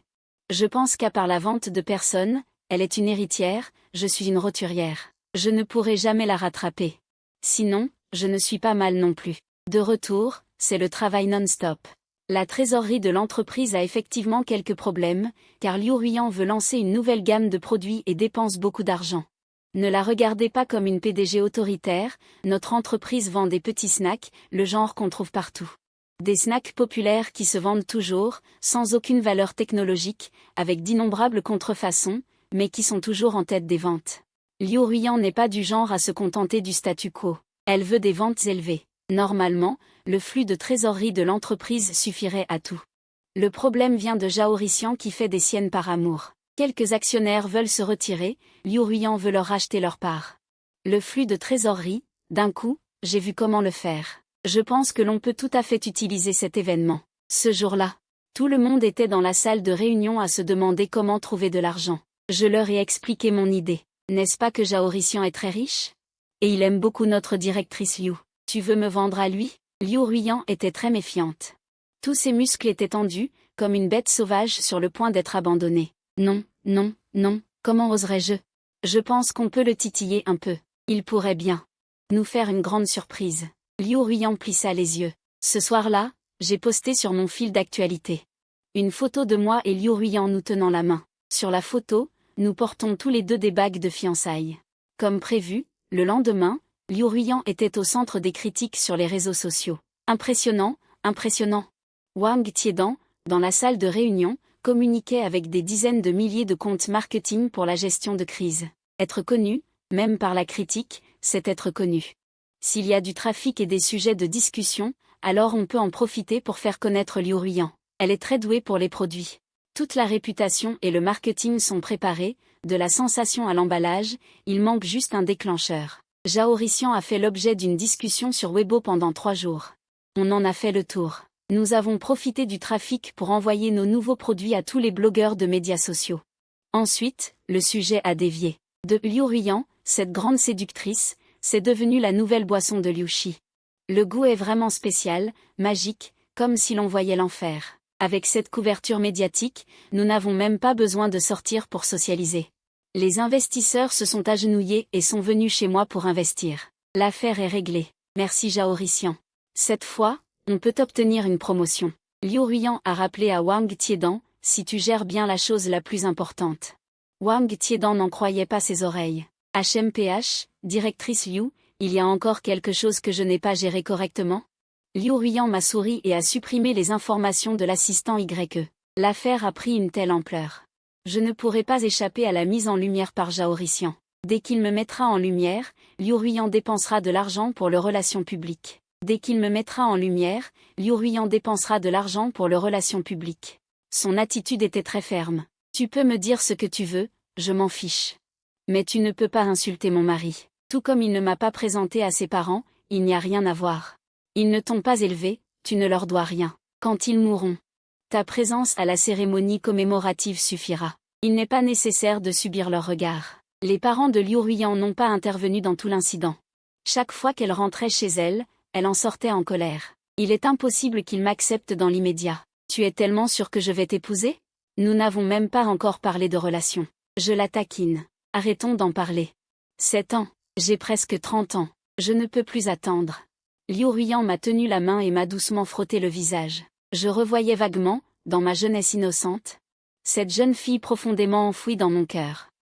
Je pense qu'à part la vente de personnes, elle est une héritière, je suis une roturière. Je ne pourrai jamais la rattraper. Sinon, je ne suis pas mal non plus. De retour, c'est le travail non-stop. La trésorerie de l'entreprise a effectivement quelques problèmes, car Liu Ruiyan veut lancer une nouvelle gamme de produits et dépense beaucoup d'argent. Ne la regardez pas comme une PDG autoritaire, notre entreprise vend des petits snacks, le genre qu'on trouve partout. Des snacks populaires qui se vendent toujours, sans aucune valeur technologique, avec d'innombrables contrefaçons, mais qui sont toujours en tête des ventes. Liu Ruiyan n'est pas du genre à se contenter du statu quo. Elle veut des ventes élevées. Normalement, le flux de trésorerie de l'entreprise suffirait à tout. Le problème vient de Zhao Rixian qui fait des siennes par amour. Quelques actionnaires veulent se retirer, Liu Ruiyan veut leur racheter leur part. Le flux de trésorerie, d'un coup, j'ai vu comment le faire. Je pense que l'on peut tout à fait utiliser cet événement. Ce jour-là, tout le monde était dans la salle de réunion à se demander comment trouver de l'argent. Je leur ai expliqué mon idée. N'est-ce pas que Zhao Rixian est très riche? Et il aime beaucoup notre directrice Liu. Tu veux me vendre à lui? Liu Ruiyan était très méfiante. Tous ses muscles étaient tendus, comme une bête sauvage sur le point d'être abandonnée. Non, non, non, comment oserais-je? Je pense qu'on peut le titiller un peu. Il pourrait bien nous faire une grande surprise. Liu Ruiyan plissa les yeux. Ce soir-là, j'ai posté sur mon fil d'actualité une photo de moi et Liu Ruiyan nous tenant la main. Sur la photo, nous portons tous les deux des bagues de fiançailles. Comme prévu, le lendemain, Liu Ruiyan était au centre des critiques sur les réseaux sociaux. Impressionnant, impressionnant. Wang Tiedan, dans la salle de réunion, communiquait avec des dizaines de milliers de comptes marketing pour la gestion de crise. Être connu, même par la critique, c'est être connu. S'il y a du trafic et des sujets de discussion, alors on peut en profiter pour faire connaître Liu Ruiyan. Elle est très douée pour les produits. Toute la réputation et le marketing sont préparés, de la sensation à l'emballage, il manque juste un déclencheur. Zhao Rixian a fait l'objet d'une discussion sur Weibo pendant 3 jours. On en a fait le tour. Nous avons profité du trafic pour envoyer nos nouveaux produits à tous les blogueurs de médias sociaux. Ensuite, le sujet a dévié. De Liu Ruiyan, cette grande séductrice, c'est devenu la nouvelle boisson de Liu Shi. Le goût est vraiment spécial, magique, comme si l'on voyait l'enfer. Avec cette couverture médiatique, nous n'avons même pas besoin de sortir pour socialiser. Les investisseurs se sont agenouillés et sont venus chez moi pour investir. L'affaire est réglée. Merci Zhao Rixian. Cette fois, on peut obtenir une promotion. Liu Ruiyan a rappelé à Wang Tiedan, si tu gères bien la chose la plus importante. Wang Tiedan n'en croyait pas ses oreilles. HMPH, directrice Liu, il y a encore quelque chose que je n'ai pas géré correctement? Liu Ruiyan m'a souri et a supprimé les informations de l'assistant YE. L'affaire a pris une telle ampleur. Je ne pourrai pas échapper à la mise en lumière par Zhao Rixian. Dès qu'il me mettra en lumière, Liu Ruiyan dépensera de l'argent pour le relation publique. Dès qu'il me mettra en lumière, Liu Ruiyan dépensera de l'argent pour le relation publique. Son attitude était très ferme. Tu peux me dire ce que tu veux, je m'en fiche. Mais tu ne peux pas insulter mon mari. Tout comme il ne m'a pas présenté à ses parents, il n'y a rien à voir. Ils ne t'ont pas élevé, tu ne leur dois rien. Quand ils mourront, ta présence à la cérémonie commémorative suffira. Il n'est pas nécessaire de subir leur regard. Les parents de Liu Ruiyan n'ont pas intervenu dans tout l'incident. Chaque fois qu'elle rentrait chez elle, elle en sortait en colère. Il est impossible qu'il m'accepte dans l'immédiat. Tu es tellement sûr que je vais t'épouser? Nous n'avons même pas encore parlé de relation. Je la taquine. Arrêtons d'en parler. 7 ans. J'ai presque 30 ans. Je ne peux plus attendre. Liu Ruiyan m'a tenu la main et m'a doucement frotté le visage. Je revoyais vaguement, dans ma jeunesse innocente, cette jeune fille profondément enfouie dans mon cœur.